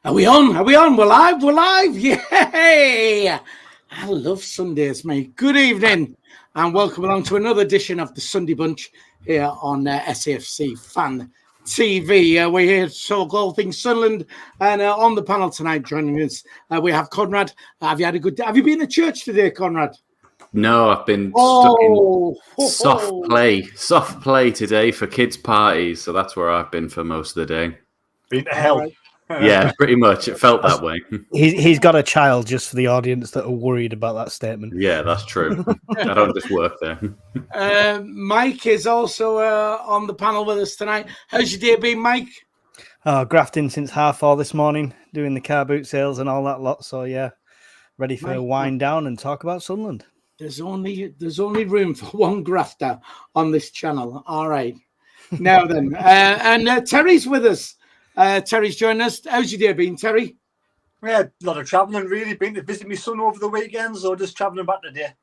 Are we on? Are we on? We're live. We're live. Yay! I love Sundays, mate. Good evening and welcome along to another edition of the Sunday Bunch here on SAFC Fan TV. We're here to talk all things Sunderland, and on the panel tonight joining us, we have Conrad. Have you had a good day? Have you been to church today, Conrad? No, I've been stuck in soft play today for kids' parties. So that's where I've been for most of the day. Been to hell. Right. Yeah, pretty much. It felt that way. He's got a child, just for the audience that are worried about that statement. Yeah, that's true. I don't just work there. Mike is also on the panel with us tonight. How's your day been, Mike? Grafting since 4:30 this morning, doing the car boot sales and all that lot. So yeah, ready for a wind down and talk about Sunderland. There's only room for one grafter on this channel. All right. Now then, and Terry's with us. Terry's joining us. How's your day been, Terry? Yeah, a lot of travelling, really. Been to visit my son over the weekend, so just travelling back today.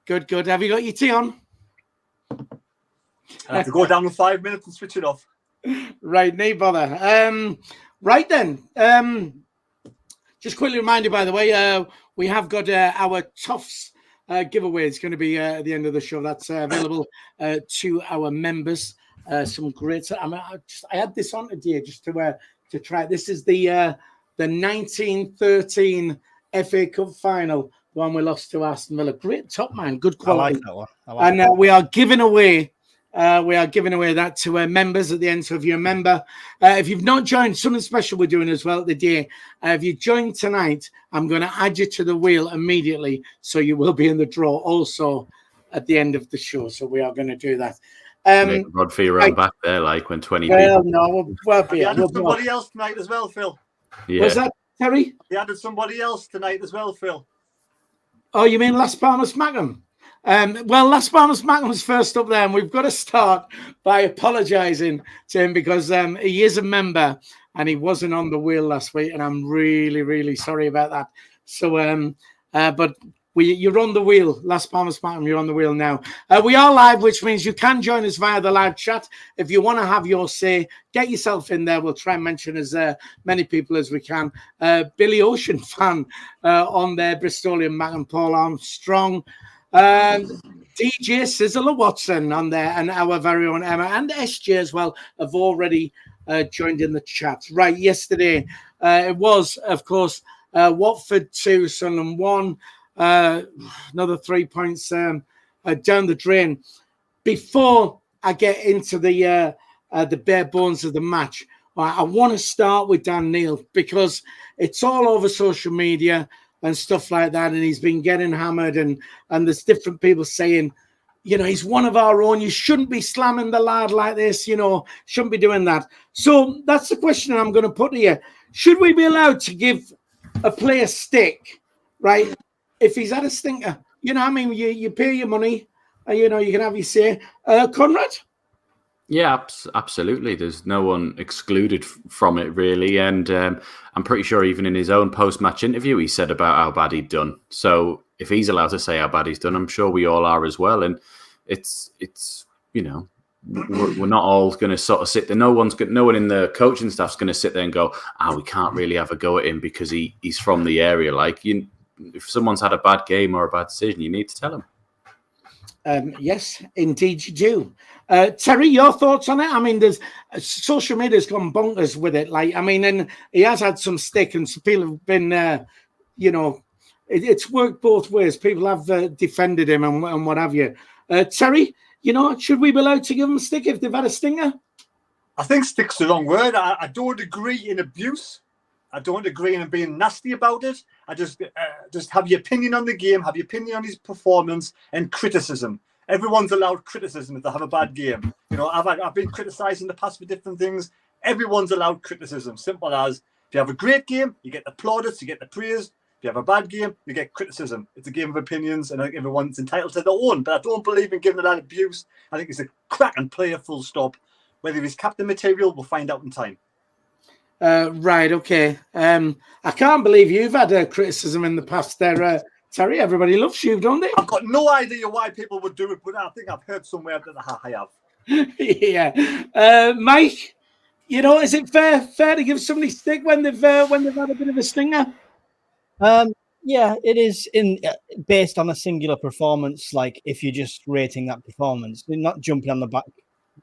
Good. Have you got your tea on? I have to go down in 5 minutes and switch it off. Right, no bother. Right then. Just quickly remind you, by the way, we have got our Toffs giveaway. It's going to be at the end of the show. That's available to our members. Some great. I had this on today just to try. This is the 1913 FA Cup final, the one we lost to Aston Villa. Great top man, good quality. I like that one. We are giving away. That to members at the end. So if you're a member, if you've not joined, something special we're doing as well today. If you join tonight, I'm going to add you to the wheel immediately, so you will be in the draw also at the end of the show. So we are going to do that. Rod for your own back there, like when 20 well, people. No, well, He added somebody else tonight as well, Phil. Yeah. Was that Terry? He added somebody else tonight as well, Phil. Oh, you mean Las Palmas Mackham? Well, Las Palmas Mackham's first up there, and we've got to start by apologising to him because he is a member and he wasn't on the wheel last week, and I'm really, really sorry about that. So, but you're on the wheel, Las Palmas Mackham, you're on the wheel now. We are live, which means you can join us via the live chat. If you want to have your say, get yourself in there. We'll try and mention as many people as we can. Billy Ocean fan on there, Bristolian Mackham, Paul Armstrong, DJ Sizzler Watson on there, and our very own Emma and SJ as well have already joined in the chat. Right, yesterday it was, of course, Watford 2, Sunderland 1. Another 3 points down the drain. Before I get into the bare bones of the match, I want to start with Dan Neil because it's all over social media and stuff like that, and he's been getting hammered, and there's different people saying, he's one of our own. You shouldn't be slamming the lad like this, shouldn't be doing that. So that's the question I'm going to put to you. Should we be allowed to give a player stick, right? If he's had a stinker, you pay your money, you can have your say. Conrad? Yeah, absolutely. There's no one excluded from it, really. And I'm pretty sure even in his own post-match interview, he said about how bad he'd done. So if he's allowed to say how bad he's done, I'm sure we all are as well. And it's we're not all going to sort of sit there. No one in the coaching staff's going to sit there and go, we can't really have a go at him because he's from the area. Like, if someone's had a bad game or a bad decision, you need to tell them. Yes, indeed you do. Terry, your thoughts on it? I mean, there's social media's gone bonkers with it. And he has had some stick, and some people have been, it's worked both ways. People have defended him and what have you. Terry, should we be allowed to give them a stick if they've had a stinger? I think stick's the wrong word. I don't agree in abuse. I don't agree in being nasty about it. I just have your opinion on the game, have your opinion on his performance, and criticism. Everyone's allowed criticism if they have a bad game. I've been criticised in the past for different things. Everyone's allowed criticism. Simple as, if you have a great game, you get the plaudits, you get the praise. If you have a bad game, you get criticism. It's a game of opinions, and I think everyone's entitled to their own. But I don't believe in giving that abuse. I think he's a cracking player, full stop. Whether he's captain material, we'll find out in time. Right, okay. I can't believe you've had criticism in the past there, Terry. Everybody loves you, don't they? I've got no idea why people would do it, but I think I've heard somewhere that I have. Yeah. Mike? You know, is it fair to give somebody stick when they've had a bit of a stinger? Yeah, it is based on a singular performance. Like if you're just rating that performance, you're not jumping on the back,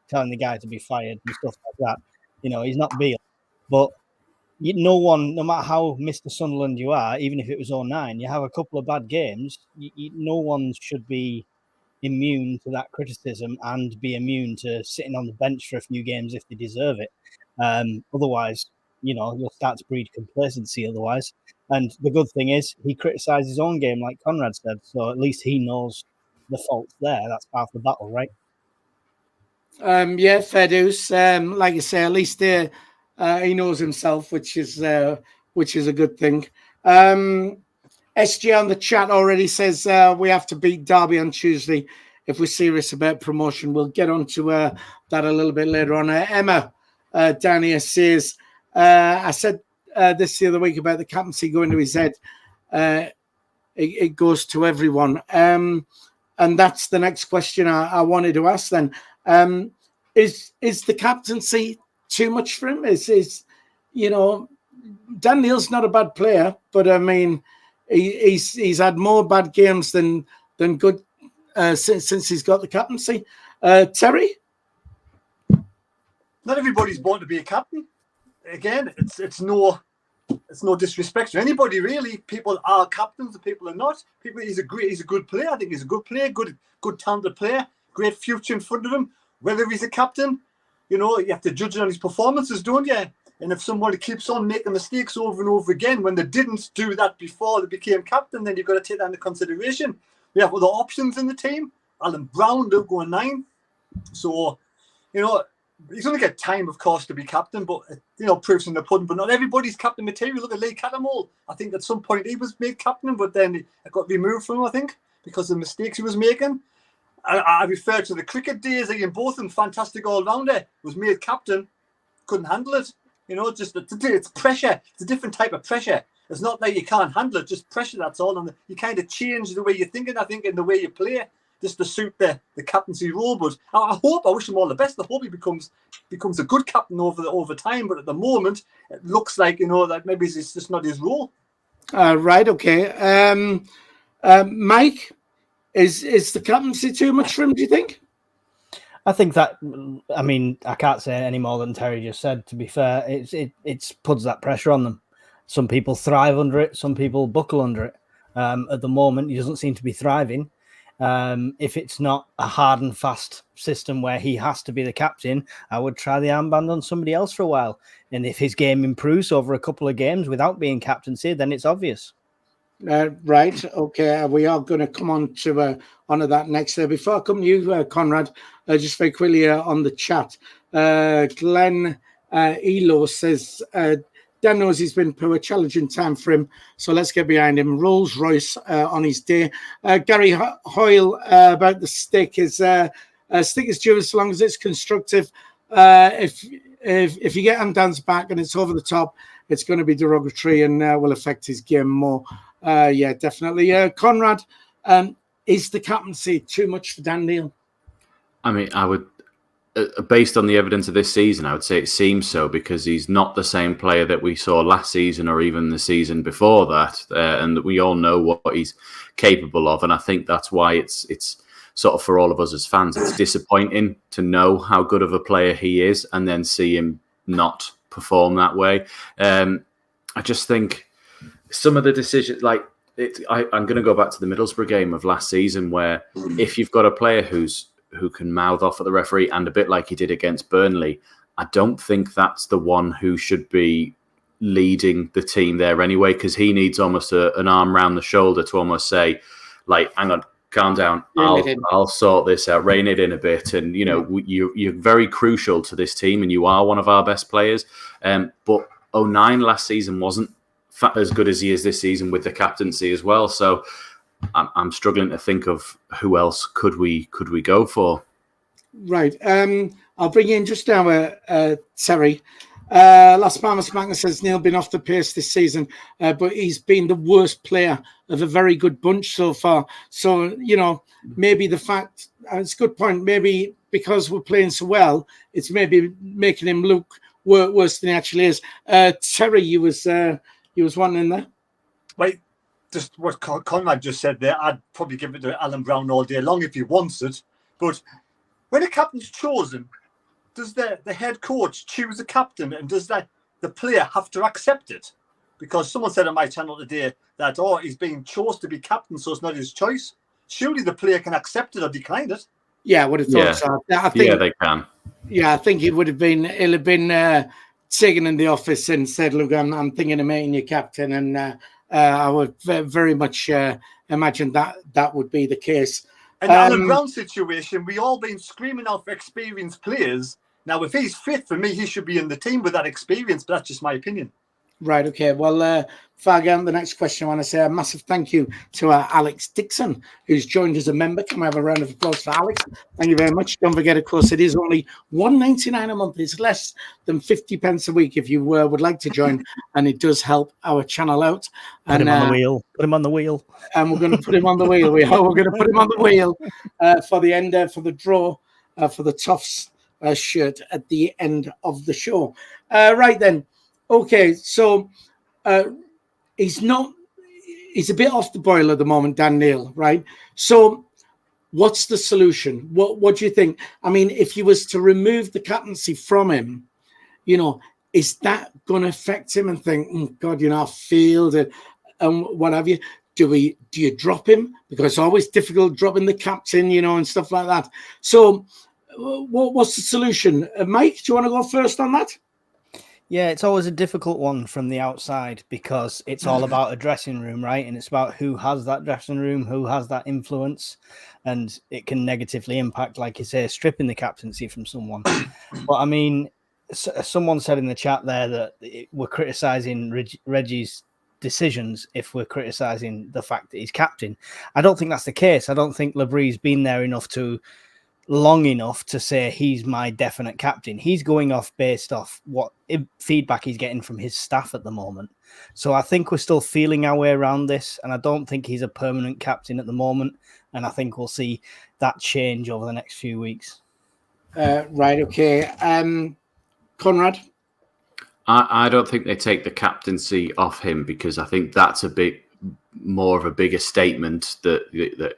telling the guy to be fired and stuff like that. You know, he's not Beale, but no one, no matter how Mr. Sunderland you are, even if it was 09, you have a couple of bad games. No one should be immune to that criticism and be immune to sitting on the bench for a few games if they deserve it. Otherwise, you'll start to breed complacency otherwise. And the good thing is he criticised his own game, like Conrad said. So at least he knows the fault's there. That's half the battle, right? Yeah, fair dues. Like you say, at least he knows himself, which is a good thing. SG on the chat already says we have to beat Derby on Tuesday if we're serious about promotion. We'll get on to that a little bit later on. Emma down here says, I said this the other week about the captaincy going to his head. It goes to everyone. And that's the next question I wanted to ask then. Is the captaincy too much for him? Dan Neil's not a bad player, but I mean, he's had more bad games than good since he's got the captaincy. Terry? Not everybody's born to be a captain. Again, it's no disrespect to anybody really. People are captains, and people are not. He's a good player. I think he's a good player, good talented player, great future in front of him. Whether he's a captain, you have to judge on his performances, don't you? And if somebody keeps on making mistakes over and over again when they didn't do that before they became captain, then you've got to take that into consideration. We have other options in the team. Alan Brown, they'll go 9. So, he's only got time, of course, to be captain, but, proof's in the pudding. But not everybody's captain material. Look at Lee Cattermole. I think at some point he was made captain, but then it got removed from him, I think, because of the mistakes he was making. I refer to the cricket days. Ian Botham, fantastic all-rounder, was made captain, couldn't handle it. It's pressure. It's a different type of pressure. It's not that you can't handle it, just pressure, that's all. And you kind of change the way you're thinking, I think, and the way you play, just to suit the captaincy role. But I wish him all the best. I hope he becomes a good captain over time. But at the moment, it looks like, that maybe it's just not his role. Right, okay. Mike, is the captaincy too much for him, do you think? I think that, I can't say any more than Terry just said, to be fair. It puts that pressure on them. Some people thrive under it. Some people buckle under it. At the moment, he doesn't seem to be thriving. If it's not a hard and fast system where he has to be the captain, I would try the armband on somebody else for a while. And if his game improves over a couple of games without being captaincy, then it's obvious. Right. Okay. We are going to come on to onto that next. Before I come to you, Conrad, just very quickly on the chat, Glenn Elo says, Dan knows he's been through a challenging time for him, so let's get behind him. Rolls Royce on his day. Gary Hoyle about the stick is stick is due as long as it's constructive. If you get Andan's back and it's over the top, it's going to be derogatory and will affect his game more. Yeah, definitely. Conrad, is the captaincy too much for Dan Neil? I mean, I would, based on the evidence of this season, I would say it seems so, because he's not the same player that we saw last season or even the season before that, and we all know what he's capable of. And I think that's why it's sort of, for all of us as fans, it's disappointing to know how good of a player he is and then see him not perform that way. I just think some of the decisions, I'm going to go back to the Middlesbrough game of last season, where if you've got a player who can mouth off at the referee, and a bit like he did against Burnley, I don't think that's the one who should be leading the team there anyway, because he needs almost an arm round the shoulder to almost say, hang on, calm down, I'll sort this out, rein it in a bit. And, you're very crucial to this team and you are one of our best players. But 09 last season wasn't as good as he is this season with the captaincy as well. So I'm struggling to think of who else could we go for. Right. I'll bring you in just now, Terry. Las Palmas Magna says Neil been off the pace this season, but he's been the worst player of a very good bunch so far. So, maybe the fact, it's a good point, maybe because we're playing so well, it's maybe making him look worse than he actually is. Terry, you was one in there. Wait, just what Conrad just said there. I'd probably give it to Alan Brown all day long if he wants it. But when a captain's chosen, does the head coach choose a captain, and does the player have to accept it? Because someone said on my channel today that, he's being chosen to be captain, so it's not his choice. Surely the player can accept it or decline it. Yeah, I would have thought so. I think, they can. Yeah, I think it'll have been taken in the office and said, look, I'm thinking of making you captain. And I would very much imagine that would be the case. And Alan Brown's situation, we all been screaming out for experienced players. Now, if he's fit, for me, he should be in the team with that experience, but that's just my opinion. Right, okay. Well, Fargan, the next question, I want to say a massive thank you to Alex Dixon, who's joined as a member. Can we have a round of applause for Alex? Thank you very much. Don't forget, of course, it is only $1.99 a month. It's less than 50 pence a week if you would like to join, and it does help our channel out. Put him on the wheel. Put him on the wheel. And we're going to put him on the wheel. We're going to put him on the wheel for the end, for the draw, for the Toffs shirt at the end of the show. Right then. Okay, so he's a bit off the boil at the moment, Dan Neil, right? So what's the solution? What do you think? I mean, if you was to remove the captaincy from him, is that going to affect him and think, God, I failed it and what have you? Do you drop him? Because it's always difficult dropping the captain, and stuff like that. So what's the solution? Mike, do you want to go first on that? Yeah, it's always a difficult one from the outside because it's all about a dressing room, right? And it's about who has that dressing room, who has that influence, and it can negatively impact, like you say, stripping the captaincy from someone. But I mean, someone said in the chat there that we're criticising Reggie's decisions if we're criticising the fact that he's captain. I don't think that's the case. I don't think Labry's been there long enough to say he's my definite captain. He's going off based off what feedback he's getting from his staff at the moment. So I think we're still feeling our way around this, and I don't think he's a permanent captain at the moment. And I think we'll see that change over the next few weeks. Right, okay. Conrad? I don't think they take the captaincy off him because I think that's a bit more of a bigger statement that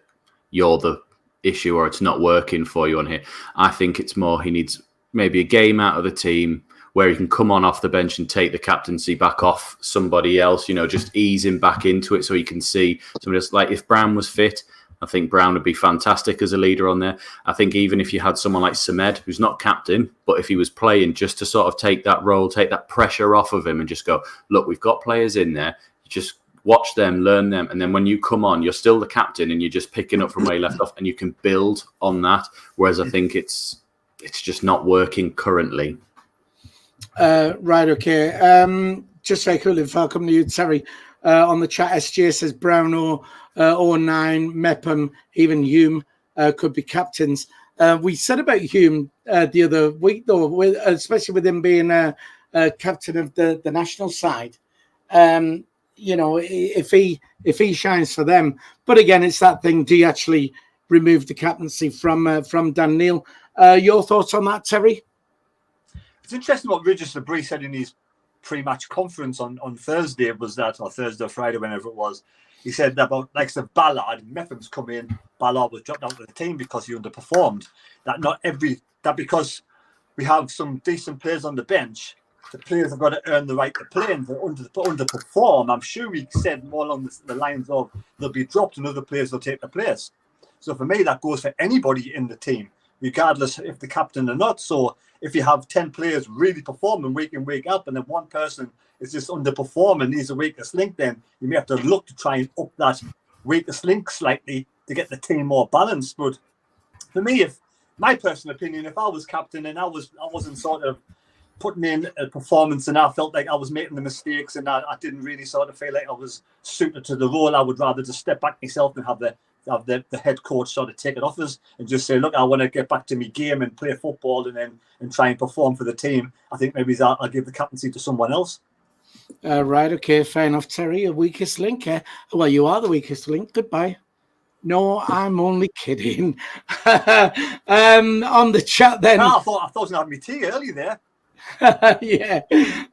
you're the issue or it's not working for you on here. I think it's more he needs maybe a game out of the team where he can come on off the bench and take the captaincy back off somebody else, just ease him back into it so he can see somebody else. Like if Brown was fit, I think Brown would be fantastic as a leader on there. I think even if you had someone like Samed, who's not captain, but if he was playing just to sort of take that role, take that pressure off of him and just go, look, we've got players in there, just watch them, learn them, and then when you come on, you're still the captain and you're just picking up from where you left off and you can build on that. Whereas I think it's just not working currently. Right, okay. Just very quickly, if I'll come to you, Terry, on the chat, SJ says Brown or 09, Mepham, even Hume could be captains. We said about Hume the other week, though, especially with him being captain of the national side. If he shines for them, but again, it's that thing. Do you actually remove the captaincy from Dan Neil? Your thoughts on that, Terry? It's interesting what Regis Labrie said in his pre-match conference on Thursday. Was that or Thursday or Friday, whenever it was? He said that about like the Ballard, Mepham's come in, Ballard was dropped out of the team because he underperformed. That because we have some decent players on the bench. The players have got to earn the right to play, and underperform. I'm sure he said more along the lines of they'll be dropped and other players will take the place. So for me, that goes for anybody in the team, regardless if the captain or not. So if you have 10 players really performing week in, week out, and then one person is just underperforming, needs a weakest link, then you may have to look to try and up that weakest link slightly to get the team more balanced. But for me, if my personal opinion, if I was captain and I wasn't sort of putting in a performance and I felt like I was making the mistakes and I didn't really sort of feel like I was suited to the role, I would rather just step back myself and have the head coach sort of take it off us and just say, look, I want to get back to my game and play football and try and perform for the team. I think maybe I'll give the captaincy to someone else. Right, okay, fair enough, Terry. Your weakest link. Well, you are the weakest link. Goodbye. No, I'm only kidding. On the chat then. I thought I was going to have my tea early there. Yeah.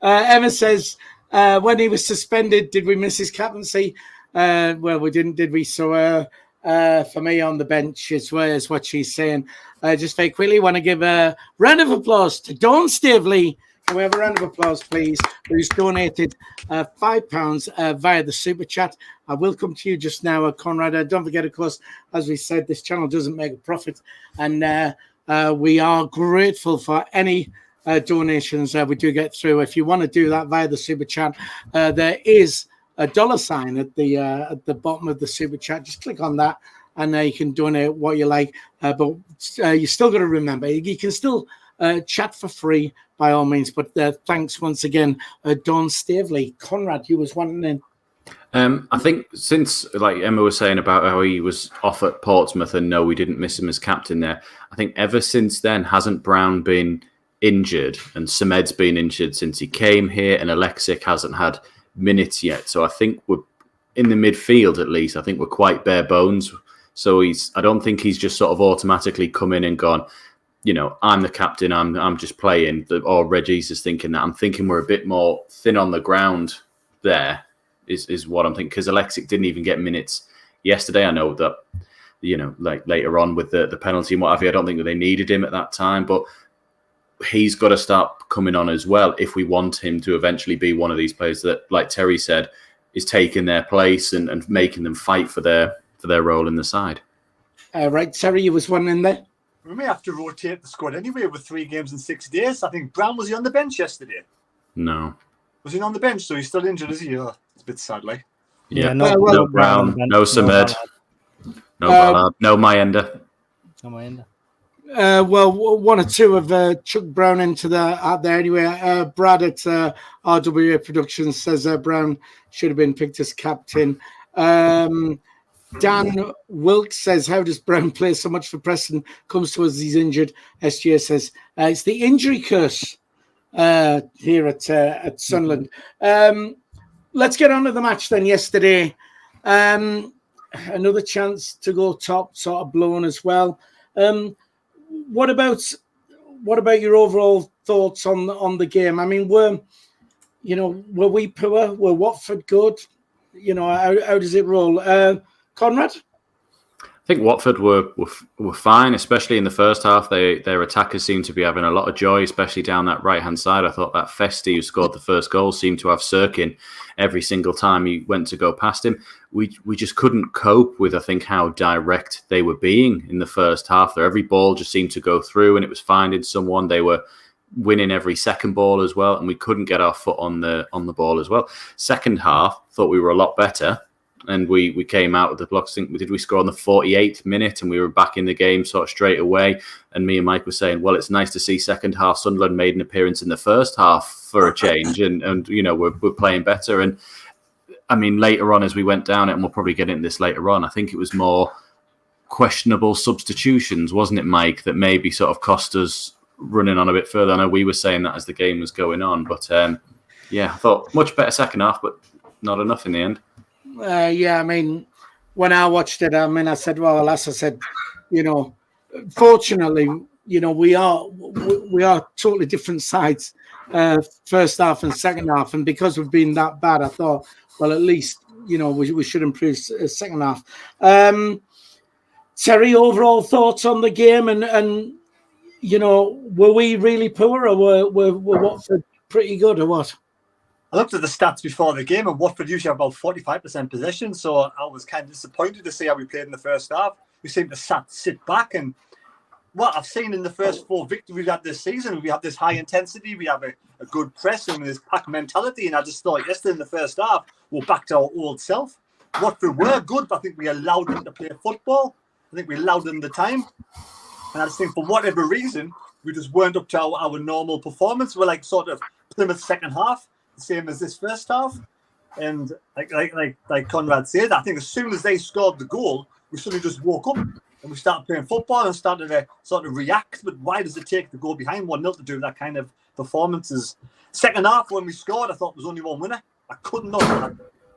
Emma says, when he was suspended, did we miss his captaincy? Well, we didn't, did we? So for me on the bench is what she's saying. Just very quickly, want to give a round of applause to Dawn Stavely. Can we have a round of applause, please? Who's donated £5 via the super chat. I will come to you just now, Conrad. Don't forget, of course, as we said, this channel doesn't make a profit, and we are grateful for any donations we do get through. If you want to do that via the super chat, there is a $sign at the bottom of the super chat. Just click on that, and you can donate what you like. But you still got to remember, you can still chat for free by all means. But thanks once again, Dawn Stavely. Conrad, you was wanting in. I think since, like Emma was saying about how he was off at Portsmouth and no, we didn't miss him as captain there. I think ever since then, hasn't Brown been injured and Samed's been injured since he came here, and Alexic hasn't had minutes yet. So I think we're in the midfield, at least. I think we're quite bare bones. So I don't think he's just sort of automatically come in and gone, I'm the captain, I'm just playing. Or Reggie's is thinking that. I'm thinking we're a bit more thin on the ground there. Is what I'm thinking, because Alexic didn't even get minutes yesterday. I know that, like later on with the penalty and what have you, I don't think that they needed him at that time, but he's got to start coming on as well if we want him to eventually be one of these players that, like Terry said, is taking their place and making them fight for their role in the side. Right, Terry, you was one in there. We may have to rotate the squad anyway with 3 games in 6 days. I think Brown, was he on the bench yesterday? No. Was he on the bench? So he's still injured, is he? Oh, it's a bit sad, like. Yeah, no Brown, no Samed, no Ballard, no Mayenda. No Mayenda. Well, one or two have chucked Brown into out there anyway. Brad at RWA Productions says Brown should have been picked as captain. Dan Wilkes says, how does Brown play so much for Preston? Comes to us, he's injured. SGA says, it's the injury curse here at Sunderland. Let's get on to the match then yesterday. Another chance to go top, sort of blown as well. What about your overall thoughts on the game? I mean, were we poor? Were Watford good? How does it roll? Conrad? I think Watford were fine, especially in the first half. Their attackers seemed to be having a lot of joy, especially down that right-hand side. I thought that Festi, who scored the first goal, seemed to have Sirkin every single time he went to go past him. We just couldn't cope with, I think, how direct they were being in the first half. Every ball just seemed to go through, and it was finding someone. They were winning every second ball as well, and we couldn't get our foot on the ball as well. Second half, thought we were a lot better. And we came out with the blocks. I think we score on the 48th minute, and we were back in the game sort of straight away. And me and Mike were saying, well, it's nice to see second half Sunderland made an appearance in the first half for a change, and we're playing better. And I mean, later on as we went down it, and we'll probably get into this later on, I think it was more questionable substitutions, wasn't it, Mike, that maybe sort of cost us running on a bit further. I know we were saying that as the game was going on, but I thought much better second half, but not enough in the end. I mean, when I watched it, I said, well, as I said, fortunately, we are totally different sides, first half and second half. And because we've been that bad, I thought, well, at least, we should improve second half. Terry, overall thoughts on the game and were we really poor, or were Watford pretty good, or what? I looked at the stats before the game, and Watford usually have about 45% possession, so I was kind of disappointed to see how we played in the first half. We seemed to sit back, and what I've seen in the first 4 victories we've had this season, we have this high intensity, we have a good press and this pack mentality, and I just thought yesterday in the first half, we're back to our old self. Watford were good, but I think we allowed them to play football. I think we allowed them the time, and I just think for whatever reason, we just weren't up to our normal performance. We're like sort of Plymouth second half, the same as this first half, and like Conrad said, I think as soon as they scored the goal, we suddenly just woke up and we started playing football and started to sort of react. But why does it take the goal behind 1-0 to do that kind of performances? Second half, when we scored, I thought there was only one winner. I couldn't know.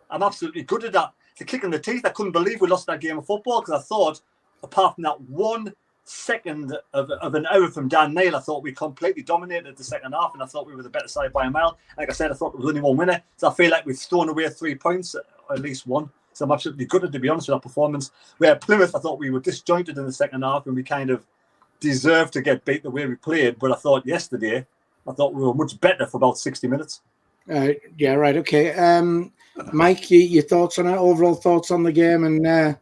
I'm absolutely good at that. It's a kick in the teeth. I couldn't believe we lost that game of football, because I thought, apart from that one second of an error from Dan Neil. I thought we completely dominated the second half, and I thought we were the better side by a mile. Like I said, I thought there was only one winner. So I feel like we've thrown away 3 points, or at least one. So I'm absolutely gutted, to be honest, with our performance. Where Plymouth, I thought we were disjointed in the second half, and we kind of deserved to get beat the way we played. But I thought yesterday, I thought we were much better for about 60 minutes. Yeah, right. Okay. Mike, your thoughts on it, overall thoughts on the game, and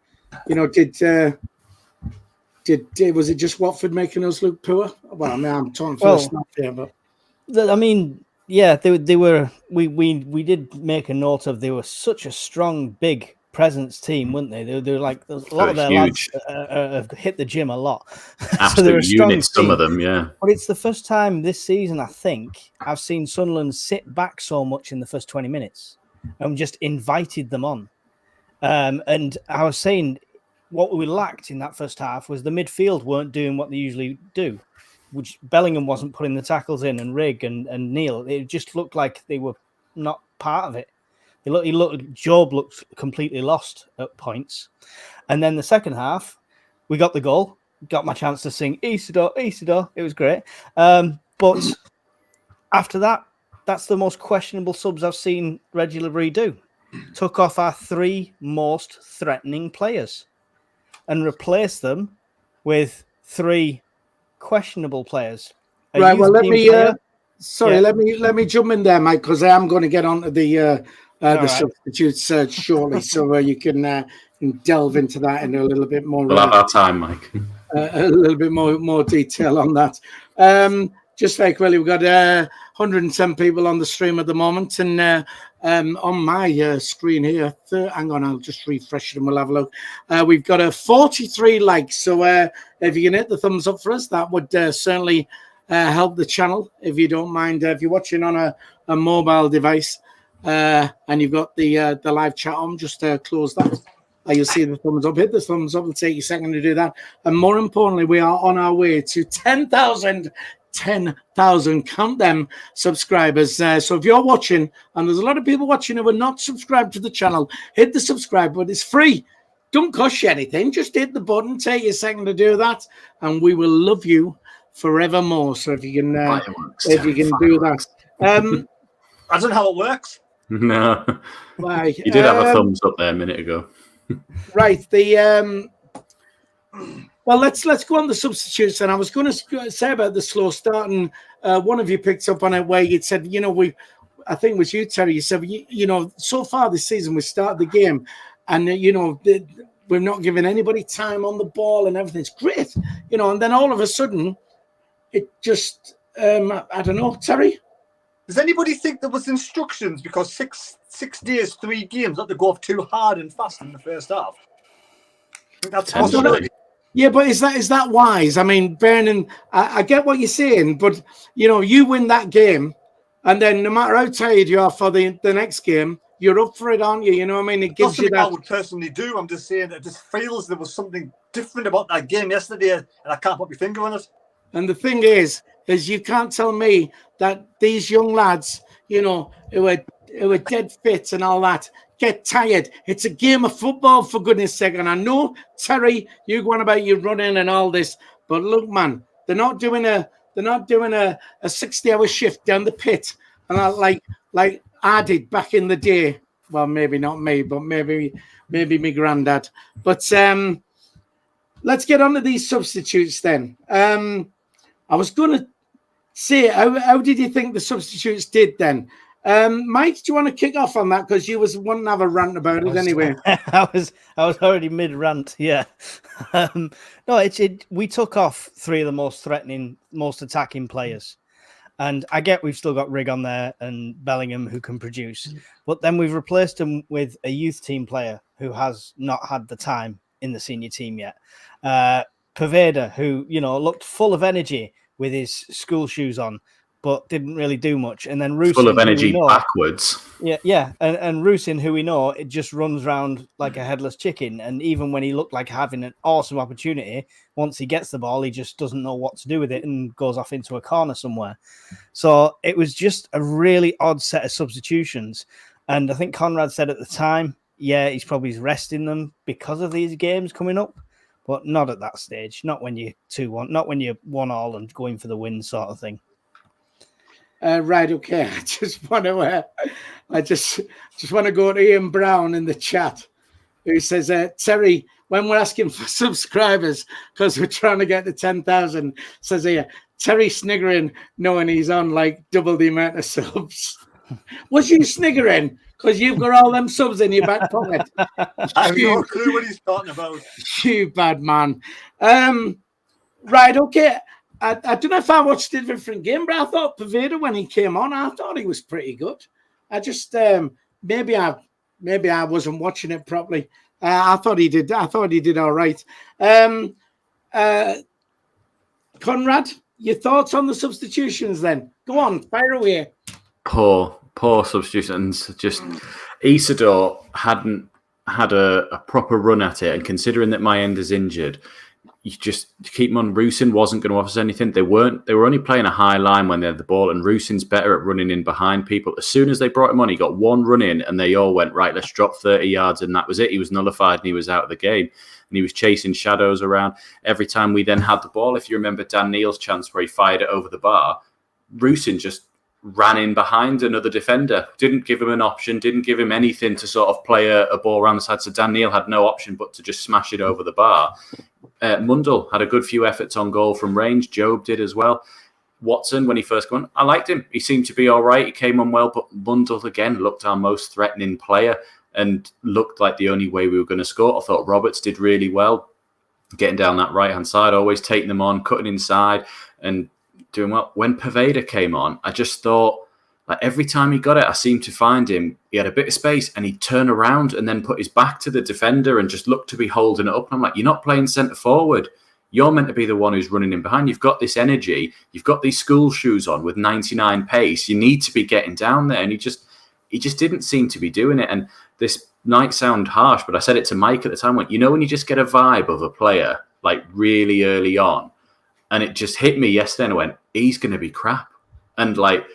was it just Watford making us look poor? Well, I mean, I'm talking first half here, but I mean, yeah, they were. We did make a note of they were such a strong, big presence team, weren't they? They were like a lot of their huge lads have hit the gym a lot. Absolute so they're a strong units, team. Some of them, yeah. But it's the first time this season, I think, I've seen Sunderland sit back so much in the first 20 minutes and just invited them on. And I was saying what we lacked in that first half was the midfield weren't doing what they usually do, which Bellingham wasn't putting the tackles in, and Rigg and Neil. It just looked like they were not part of it. Job looked completely lost at points. And then the second half, we got the goal. Got my chance to sing Isidor, Isidor. It was great. But after that, that's the most questionable subs I've seen Reggie Lavery do. Took off our 3 most threatening players and replaced them with 3 questionable players. Right. Well, let me jump in there, Mike, because I am going to get on to the substitutes shortly, so you can delve into that in a little bit more. We'll have our time, Mike. A little bit more detail on that. Just very quickly, we've got 110 people on the stream at the moment, and on my screen here, hang on, I'll just refresh it and we'll have a look. We've got 43 likes, so if you can hit the thumbs up for us, that would certainly help the channel, if you don't mind. If you're watching on a mobile device and you've got the live chat on, just close that. You'll see the thumbs up. Hit the thumbs up. It'll take you a second to do that. And more importantly, we are on our way to 10,000, count them, subscribers. So if you're watching, and there's a lot of people watching who are not subscribed to the channel, hit the subscribe button. It's free. Don't cost you anything. Just hit the button. Take you a second to do that, and we will love you forevermore. So if you can do that. I don't know how it works. No. You did have a thumbs up there a minute ago. Right. Well, let's go on the substitutes. And I was going to say about the slow start, and one of you picked up on it where you said, I think it was you, Terry. You said, so far this season we started the game, and we're not giving anybody time on the ball, and everything's great, and then all of a sudden, it just I don't know, Terry. Does anybody think there was instructions because six days, 3 games, not to go off too hard and fast in the first half? I think that's possible. Yeah, but is that wise? I mean, I get what you're saying, but you win that game, and then no matter how tired you are for the next game, you're up for it, aren't you? You know what I mean? It gives you that. I would personally do. I'm just saying it just feels there was something different about that game yesterday, and I can't put my finger on it. And the thing is you can't tell me that these young lads, who are dead fit and all that, get tired. It's a game of football, for goodness sake. And I know, Terry, you're going about you running and all this, but look, man, they're not doing a 60-hour shift down the pit, and like I did back in the day. Well, maybe not me, but maybe my granddad. But let's get on to these substitutes then. I was going to say, how did you think the substitutes did then? Mike, do you want to kick off on that? Because you was wanting to have a rant about it anyway. I was already mid-rant, yeah. We took off 3 of the most threatening, most attacking players. And I get we've still got Rigg on there and Bellingham who can produce. But then we've replaced him with a youth team player who has not had the time in the senior team yet. Paveda, who, looked full of energy with his school shoes on, but didn't really do much. And then Rusin, full of energy backwards. Yeah. And Rusin, who we know, it just runs around like a headless chicken. And even when he looked like having an awesome opportunity, once he gets the ball, he just doesn't know what to do with it and goes off into a corner somewhere. So it was just a really odd set of substitutions. And I think Conrad said at the time, yeah, he's probably resting them because of these games coming up. but not at that stage. Not when you're 2-1, not when you're 1-1 and going for the win sort of thing. Right, okay. I just want to go to Ian Brown in the chat, who says, Terry, when we're asking for subscribers because we're trying to get to 10,000, says here, Terry sniggering knowing he's on like double the amount of subs. Was you sniggering because you've got all them subs in your back pocket? I have no clue what he's talking about. You bad man. Right, okay. I don't know if I watched a different game, but I thought Poveda, when he came on, I thought he was pretty good. I just maybe I wasn't watching it properly. I thought he did all right. Conrad, your thoughts on the substitutions then? Go on, fire away. Poor substitutions. Just Isidor hadn't had a proper run at it, and considering that my end is injured, you just keep him on. Rusin wasn't going to offer us anything. They were only playing a high line when they had the ball, and Rusin's better at running in behind people. As soon as they brought him on, he got one run in, and they all went, right, let's drop 30 yards, and that was it. He was nullified, and he was out of the game. And he was chasing shadows around. Every time we then had the ball, if you remember Dan Neal's chance where he fired it over the bar, Rusin just ran in behind another defender, didn't give him an option, didn't give him anything to sort of play a ball around the side. So Dan Neal had no option but to just smash it over the bar. Mundell had a good few efforts on goal from range. Job did as well. Watson, when he first came on, I liked him. He seemed to be all right. He came on well, but Mundell, again, looked our most threatening player and looked like the only way we were going to score. I thought Roberts did really well, getting down that right-hand side, always taking them on, cutting inside and doing well. When Poveda came on, I just thought, like, every time he got it, I seemed to find him. He had a bit of space and he'd turn around and then put his back to the defender and just look to be holding it up. And I'm like, you're not playing centre forward. You're meant to be the one who's running in behind. You've got this energy. You've got these school shoes on with 99 pace. You need to be getting down there. And he just didn't seem to be doing it. And this might sound harsh, but I said it to Mike at the time, when you just get a vibe of a player like really early on, and it just hit me yesterday and I went, he's going to be crap. And like,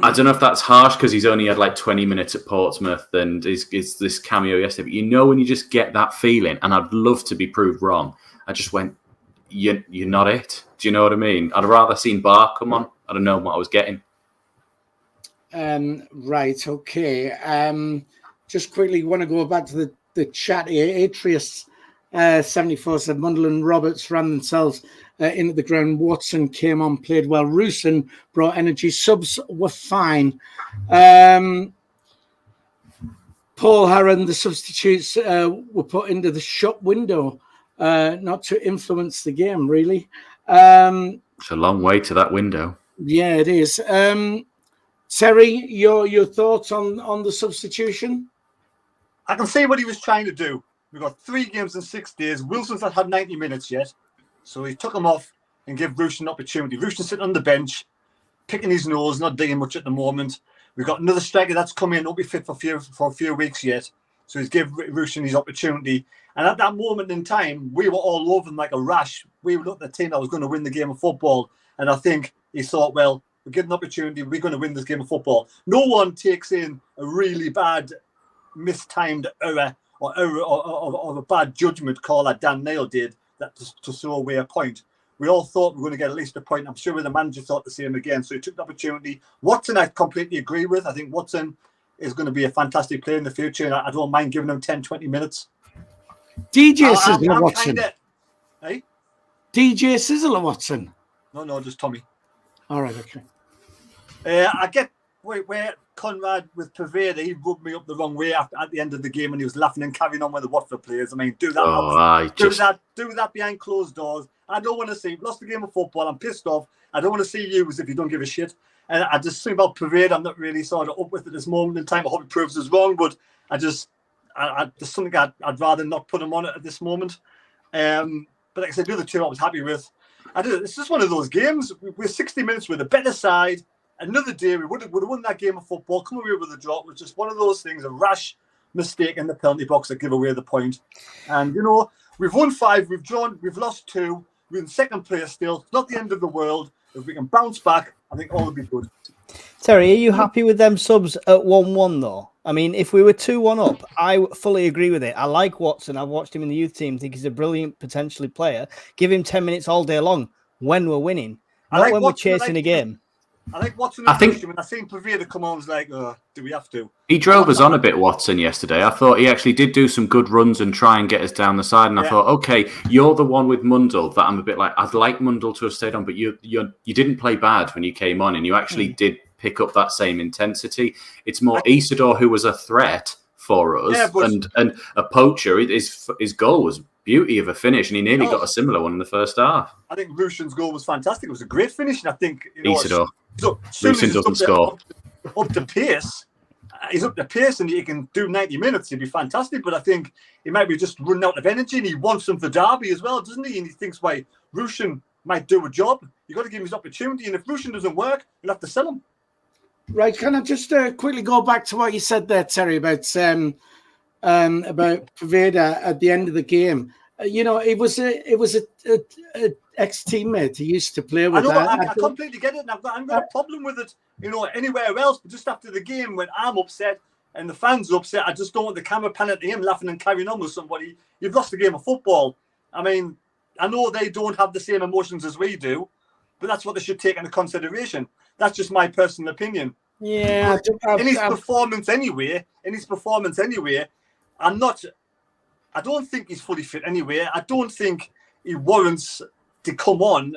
I don't know if that's harsh because he's only had like 20 minutes at Portsmouth and is this cameo yesterday, but when you just get that feeling, and I'd love to be proved wrong, I just went, you're not it. Do you know what I mean? I'd rather seen Barr come on. I don't know what I was getting. Right, okay. Just quickly want to go back to the chat here. Atrius 74 said Mundell and Roberts ran themselves into the ground. Watson came on, played well. Rusin brought energy. Subs were fine. Paul Harron, the substitutes were put into the shop window, not to influence the game, really. It's a long way to that window. Yeah, it is. Terry, your thoughts on the substitution? I can see what he was trying to do. We've got 3 games in 6 days. Wilson's not had 90 minutes yet. So he took him off and gave Rusin an opportunity. Rusin sitting on the bench, picking his nose, not doing much at the moment. We've got another striker that's come in, won't be fit for a few weeks yet. So he's given Rusin his opportunity. And at that moment in time, we were all over him like a rash. We were looking at the team that was going to win the game of football. And I think he thought, well, we're getting an opportunity. We're going to win this game of football. No one takes in a really bad, mistimed error or a bad judgment call that Dan Neal did that to throw away a point. We all thought we were going to get at least a point. I'm sure the manager thought the same again. So he took the opportunity. Watson, I completely agree with. I think Watson is going to be a fantastic player in the future, and I don't mind giving him 10, 20 minutes. DJ Sizzler Watson. Hey? DJ Sizzler Watson. No, just Tommy. All right, okay. I get where Conrad with Poveda, he rubbed me up the wrong way at the end of the game, and he was laughing and carrying on with the Watford players. I mean, do that. Do that behind closed doors. I don't want to see. We've lost the game of football. I'm pissed off. I don't want to see you as if you don't give a shit. And I just think about Poveda, I'm not really sort of up with it this moment in time. I hope it proves us wrong, but there's something I'd rather not put him on it at this moment. But like I said, the other two I was happy with. It's just one of those games. We're 60 minutes with a better side. Another day, we would have won that game of football, come away with a draw. It was just one of those things, a rash mistake in the penalty box that give away the point. And, we've won 5, we've drawn, we've lost 2. We're in second place still. It's not the end of the world. If we can bounce back, I think all will be good. Terry, are you happy with them subs at 1-1 though? I mean, if we were 2-1 up, I fully agree with it. I like Watson. I've watched him in the youth team. Think he's a brilliant, potentially player. Give him 10 minutes all day long when we're winning, not like when Watson, we're chasing a game. I like Watson. I think when I seen Pavetta come on, I was like, do we have to? He drove us on a bit, Watson, yesterday. I thought he actually did do some good runs and try and get us down the side. And I thought, okay, you're the one with Mundell that I'm a bit like, I'd like Mundell to have stayed on, but you didn't play bad when you came on, and you actually did pick up that same intensity. It's more Isidor who was a threat for us and a poacher. His goal was beauty of a finish, and he nearly got a similar one in the first half. I think Rushen's goal was fantastic. It was a great finish, and I think Isidor. Rushen doesn't score. Up to pace. He's up to pace, and he can do 90 minutes. He'd be fantastic, but I think he might be just running out of energy, and he wants them for Derby as well, doesn't he? And he thinks, why Rushen might do a job. You've got to give him his opportunity, and if Rushen doesn't work, you'll have to sell him. Right, can I just quickly go back to what you said there, Terry, about Pavetta at the end of the game? It was a ex-teammate he used to play with. I completely get it, and I've got a problem with it, anywhere else. But just after the game, when I'm upset and the fans are upset, I just don't want the camera panning to him laughing and carrying on with somebody. You've lost the game of football. I mean, I know they don't have the same emotions as we do, but that's what they should take into consideration. That's just my personal opinion. Yeah, in his performance anyway, I don't think he's fully fit anyway. I don't think he warrants to come on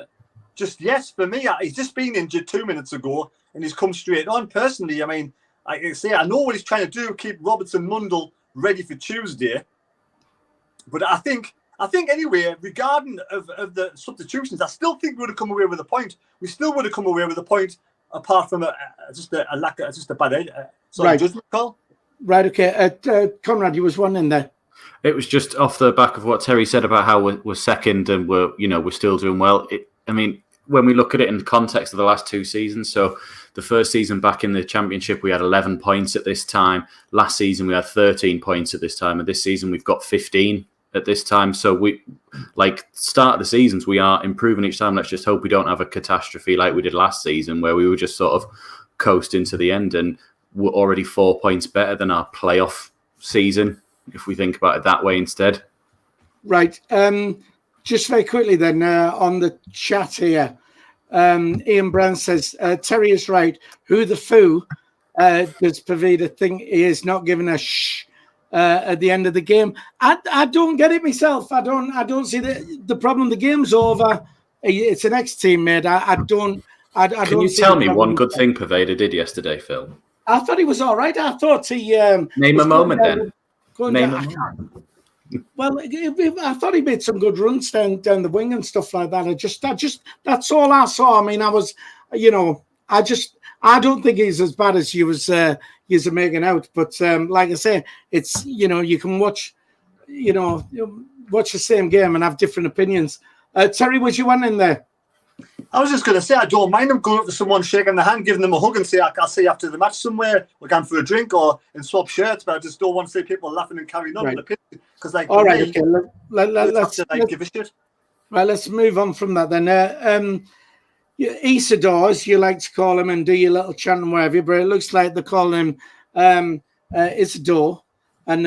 just yet. For me, he's just been injured 2 minutes ago, and he's come straight on. Personally, I mean, I know what he's trying to do, keep Robertson Mundell ready for Tuesday. But I think anyway, regarding of the substitutions, I still think we would have come away with a point. We still would have come away with a point, apart from just a bad judgment call. Right, okay. Conrad, you was one in there. It was just off the back of what Terry said about how we're second and we're still doing well. I mean, when we look at it in the context of the last 2 seasons, so the first season back in the Championship, we had 11 points at this time. Last season, we had 13 points at this time. And this season, we've got 15 at this time. So start of the seasons, we are improving each time. Let's just hope we don't have a catastrophe like we did last season, where we were just sort of coasting to the end, and we're already 4 points better than our playoff season, if we think about it that way instead. Right. Just very quickly then, on the chat here, Ian Brown says, Terry is right. Who the foo does Pavetta think he is not giving a shh at the end of the game? I don't get it myself. I don't see the problem. The game's over. It's an ex-teammate. Can you tell me one good thing Pavetta did yesterday, Phil? I thought he was all right. I thought he... Name a moment then. Well, I thought he made some good runs down the wing and stuff like that. I just that's all I saw. I mean, I was, I don't think he's as bad as you was making out. But like I say, it's you can watch the same game and have different opinions. Terry, was you one in there? I was just going to say, I don't mind them going up to someone, shaking their hand, giving them a hug and say, I'll see you after the match somewhere. We're going for a drink or and swap shirts, but I just don't want to see people laughing and carrying on. Right. Because, all right, okay. Let's give a shit. Right, let's move on from that then. Isidor, as you like to call him, and do your little chant and whatever, but it looks like they're calling him Isidor. And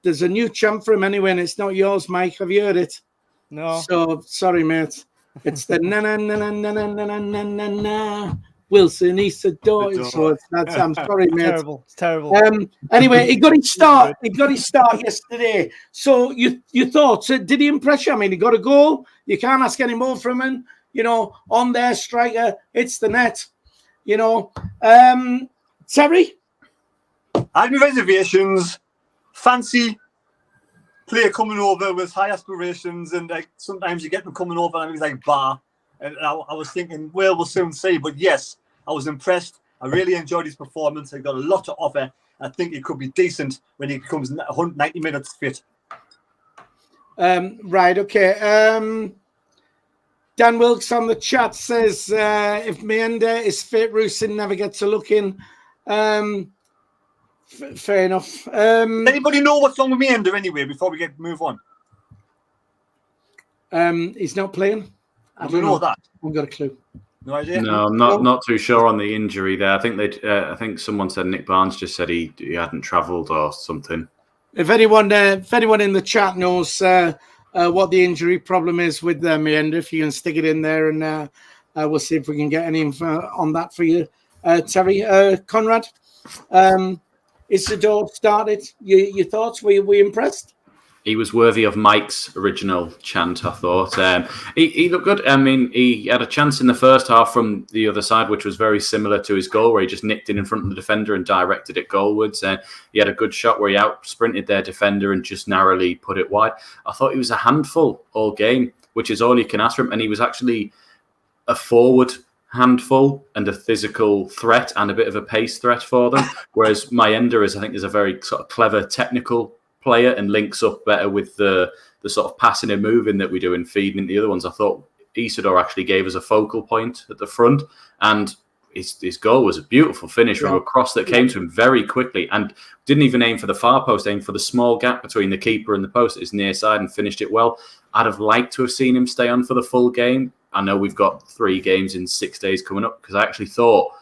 there's a new chant for him anyway, and it's not yours, Mike. Have you heard it? No. So, sorry, mate. It's the na-na-na-na-na-na-na-na-na Wilson Isidor. So I'm sorry, mate. It's terrible. Anyway, he got his start. He got his start yesterday. So you thought, did he impress you? I mean, he got a goal. You can't ask any more from him. On their striker, it's the net. Terry? I have my reservations. Fancy player coming over with high aspirations, and sometimes you get them coming over and he's like bar. And I was thinking, well, we'll soon see. But yes, I was impressed. I really enjoyed his performance. He got a lot to offer. I think he could be decent when he becomes 90 minutes fit. Right, okay. Dan Wilkes on the chat says, if Meander is fit, Rusyn never gets a look in. Fair enough. Anybody know what's wrong with Meander anyway, before we move on? He's not playing. I don't know that. I haven't got a clue. No idea. No, I'm not too sure on the injury there. I think I think someone said Nick Barnes just said he hadn't travelled or something. If anyone in the chat knows what the injury problem is with Miranda, if you can stick it in there, and we'll see if we can get any info on that for you, Terry. Conrad, Isidor started. Your thoughts? Were you impressed? He was worthy of Mike's original chant, I thought. He looked good. I mean, he had a chance in the first half from the other side, which was very similar to his goal, where he just nicked it in front of the defender and directed it goalwards. He had a good shot where he out-sprinted their defender and just narrowly put it wide. I thought he was a handful all game, which is all you can ask from him. And he was actually a forward handful and a physical threat and a bit of a pace threat for them. Whereas Mayenda is a very sort of clever technical player and links up better with the sort of passing and moving that we do in feeding into the other ones. I thought Isidor actually gave us a focal point at the front, and his goal was a beautiful finish from a cross that came to him very quickly and didn't even aim for the far post, aimed for the small gap between the keeper and the post at his near side and finished it well. I'd have liked to have seen him stay on for the full game. I know we've got 3 games in 6 days coming up, because I actually thought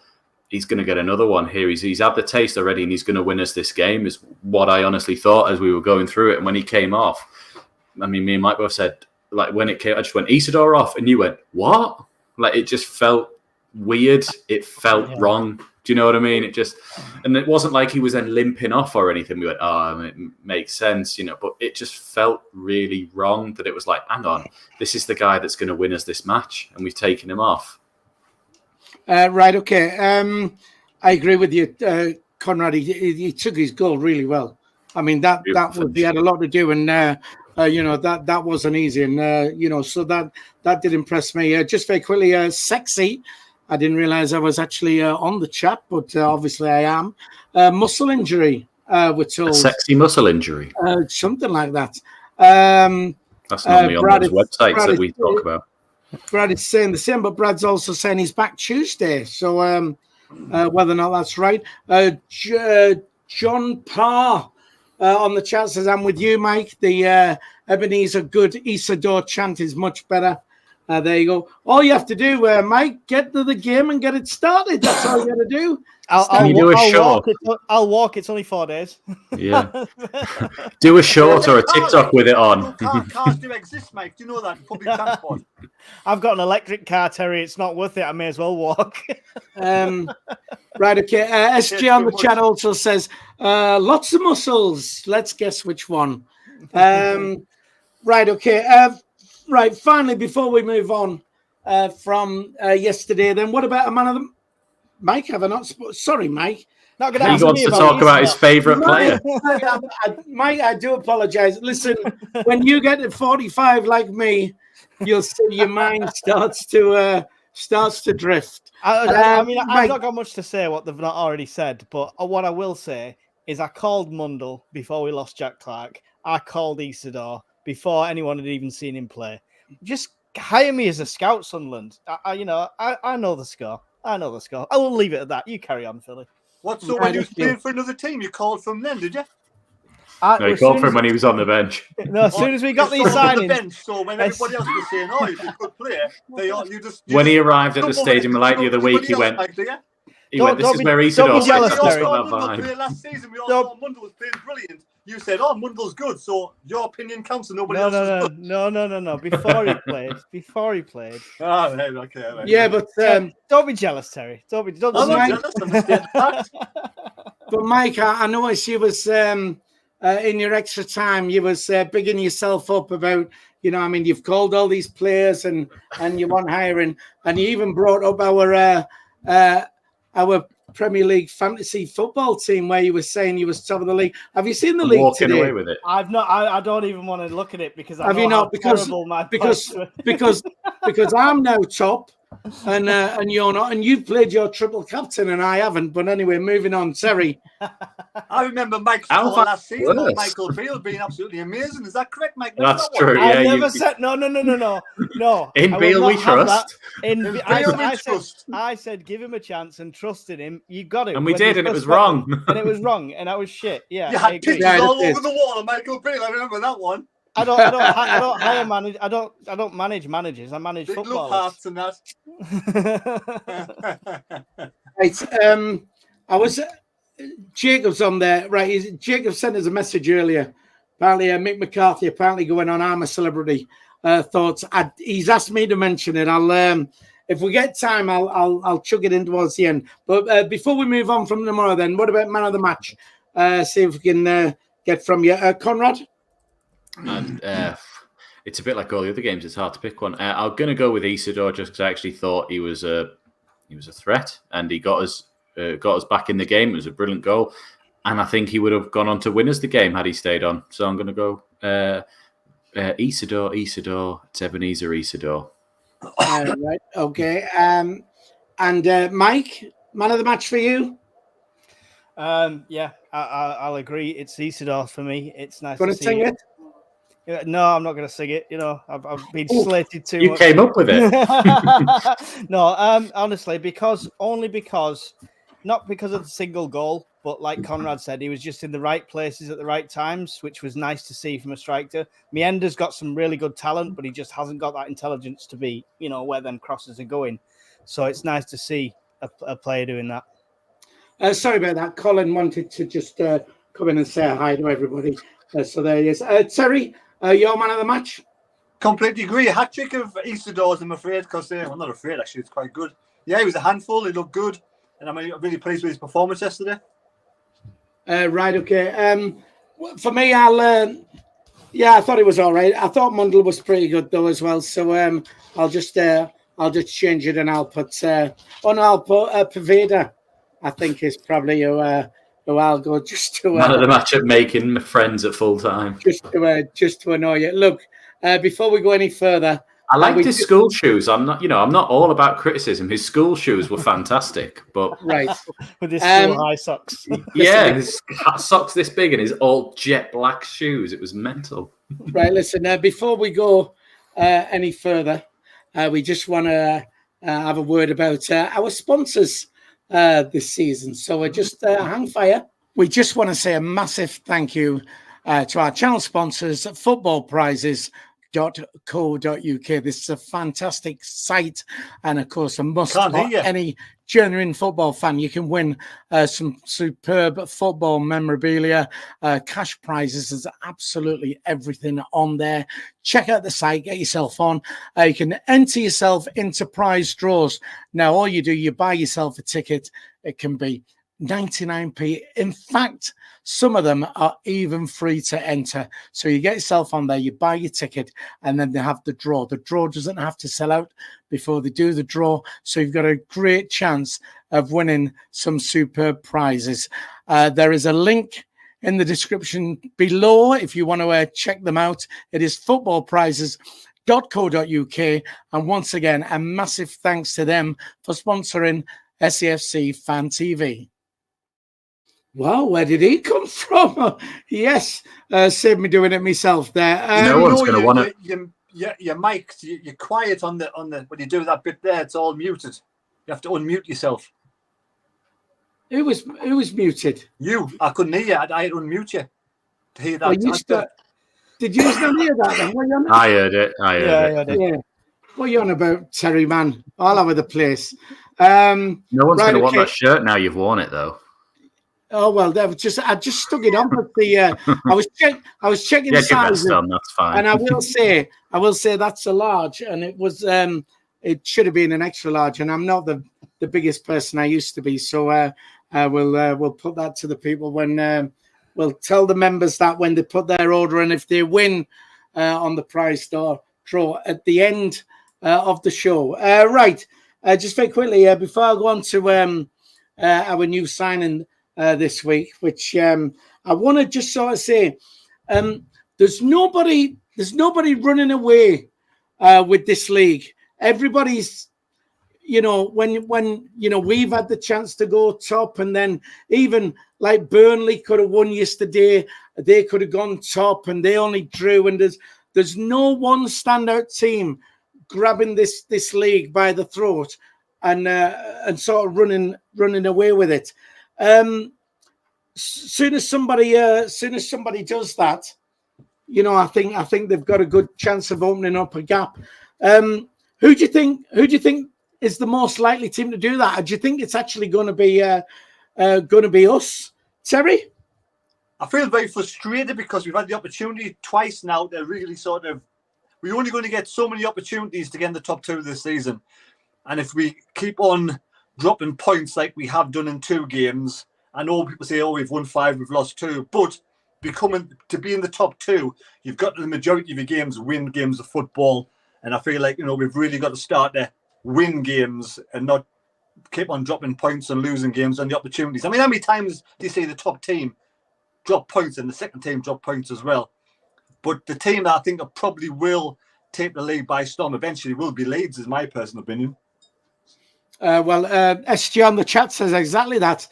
he's going to get another one here. He's had the taste already, and he's going to win us this game, is what I honestly thought as we were going through it. And when he came off, I mean, me and Mike both said, like, when it came, I just went, Isidor off, and you went, what? Like, it just felt weird. It felt wrong. Do you know what I mean? And it wasn't like he was then limping off or anything. We went, oh, it makes sense, but it just felt really wrong that it was like, hang on, this is the guy that's going to win us this match, and we've taken him off. Right, okay. I agree with you, Conrad. He took his goal really well. I mean, he had a lot to do, and that wasn't easy, and so that did impress me. Just very quickly, sexy. I didn't realize I was actually on the chat, but obviously I am. Muscle injury. We're told. A sexy muscle injury. Something like that. That's normally on those websites that we talk about. Brad is saying the same, but Brad's also saying he's back Tuesday. So whether or not that's right. John Parr on the chat says, I'm with you, Mike. The Ebenezer good Isidor chant is much better. There you go. All you have to do, Mike, get to the game and get it started. That's all you got to do. I'll walk. It's only 4 days. Yeah. Do a short or a TikTok with it on. Cars do exist, Mike. Do you know that? Public transport. I've got an electric car, Terry. It's not worth it. I may as well walk. Right, okay. SG on the chat also says, lots of muscles. Let's guess which one. Right, okay. Right, finally, before we move on from yesterday, then what about a man of the... Mike, have I not... Sorry, Mike. Not he wants to talk about his favourite player. Mike, I do apologise. Listen, when you get to 45 like me, you'll see your mind starts to drift. I mean, I've not got much to say what they've not already said, but what I will say is I called Mundle before we lost Jack Clark. I called Isidor before anyone had even seen him play. Just hire me as a scout, Sunderland. I know the score. I will leave it at that. You carry on, Philly. What? So when you was playing for another team, you called from them, did you? No, he called for him when he was on the bench. No, as soon as we got these signings. Bench, so when everybody else was saying, "Oh, he's a good player," when he arrived at the stadium like the other week, he went. This is where Isidor fits. Last season, we all thought Mundle was playing brilliant. You said, "Oh, Mundle's good," so your opinion counts, and nobody else is good. No. Before he played. Oh, okay. Yeah, but don't be jealous, Terry. Don't be. I'm not jealous. I'm just getting fact. But Mike, I noticed you was in your extra time, you was bigging yourself up about, you've called all these players and you want hiring, and you even brought up our Premier League fantasy football team where you were saying you was top of the league. Have you seen the league walking today? Away with it. I've not. I don't even want to look at it because I have know you not? how Because I'm now top and you're not, and you've played your triple captain and I haven't. But anyway, moving on. Terry. I remember Mike's call last season on Michael Beale being absolutely amazing. Is that correct, Mike? That's true. I Yeah, never said no. In Beale we trust. I said give him a chance and trust in him. You got it, and we did, and it was wrong. And it was wrong, and that was shit. Yeah, you had pictures all over the wall of Michael Beale. I remember that one. I don't hire manage. I don't manage managers. I manage Big love footballers. hearts and that. Right. I was Jacob's on there. Right. Jacob sent us a message earlier. Apparently, Mick McCarthy apparently going on I'm a Celebrity thoughts. He's asked me to mention it. I'll if we get time, I'll chug it in towards the end. But before we move on from tomorrow, then what about man of the match? See if we can get from you, Conrad. And it's a bit like all the other games. It's hard to pick one. I'm going to go with Isidor just because I actually thought he was a threat, and he got us back in the game. It was a brilliant goal, and I think he would have gone on to win us the game had he stayed on. So I'm going to go Isidor. It's Ebenezer Isidor. Right. Okay. And Mike, man of the match for you? Yeah, I'll agree. It's Isidor for me. It's nice Going to to see sing it. it? No, I'm not going to sing it. You know, I've been slated too You much. came up with it. No, honestly, not because of the single goal, but like Conrad said, he was just in the right places at the right times, which was nice to see from a striker. Mienda's got some really good talent, but he just hasn't got that intelligence to be, where them crosses are going. So it's nice to see a player doing that. Sorry about that. Colin wanted to just come in and say hi to everybody. So there he is. Terry, your man of the match? Completely agree. A hat trick of Isidor's, I'm afraid, because I'm not afraid, actually. It's quite good. Yeah, he was a handful. He looked good. And I'm really pleased with his performance yesterday. Right, okay. For me, I thought it was all right. I thought Mundell was pretty good, though, as well. So I'll just change it and I'll put Paveda, I think, is probably who I'll go just to... Man of the match at making friends at full time. Just to annoy you. Look, before we go any further... I liked his school shoes. I'm not all about criticism. His school shoes were fantastic, but right with his school high socks. Yeah, his socks this big and his all jet black shoes. It was mental. Right, listen. Before we go any further, we just want to have a word about our sponsors this season. So we're just hang fire. We just want to say a massive thank you to our channel sponsors, Football Prizes. .co.uk. This is a fantastic site and of course a must for any genuine football fan. You can win some superb football memorabilia, cash prizes. There's absolutely everything on there. Check out the site, get yourself on. You can enter yourself into prize draws. Now all you do, you buy yourself a ticket. It can be 99p. In fact, some of them are even free to enter. So you get yourself on there, you buy your ticket, and then they have the draw. The draw doesn't have to sell out before they do the draw. So you've got a great chance of winning some superb prizes. There is a link in the description below if you want to check them out. It is footballprizes.co.uk. And once again, a massive thanks to them for sponsoring SAFC Fan TV. Wow, where did he come from? Yes, saved me doing it myself there. No one's going to want it. Your mic, you're quiet on the when you do that bit there. It's all muted. You have to unmute yourself. Who was muted? You. I couldn't hear you. I had to unmute you to hear that. Did you not hear that then? I heard it. I heard it. Yeah. What are you on about, Terry, man? All over the place. No one's going to want that shirt now you've worn it, though. Oh well, I just stuck it on, but I was checking the size. That's fine. And I will say that's a large, and it was it should have been an extra large, and I'm not the biggest person I used to be, so we'll put that to the people when we'll tell the members that when they put their order, and if they win on the prize draw at the end of the show. Right, just very quickly before I go on to our new signing. This week, which I want to just sort of say, there's nobody running away with this league. Everybody's, when we've had the chance to go top, and then even like Burnley could have won yesterday, they could have gone top, and they only drew. And there's no one standout team grabbing this league by the throat and sort of running away with it. Soon as somebody does that, you know, I think they've got a good chance of opening up a gap. Who do you think is the most likely team to do that? Or do you think it's actually going to be us, Terry? I feel very frustrated because we've had the opportunity twice now to really sort of. We're only going to get so many opportunities to get in the top 2 this season, and if we keep on dropping points like we have done in 2 games, I know people say, "Oh, we've won 5, we've lost 2," but to be in the top 2, you've got the majority of your games win games of football, and I feel like, you know, we've really got to start to win games and not keep on dropping points and losing games on the opportunities. I mean, how many times do you see the top team drop points and the second team drop points as well? But the team that I think probably will take the league by storm eventually will be Leeds, is my personal opinion. SG on the chat says exactly that.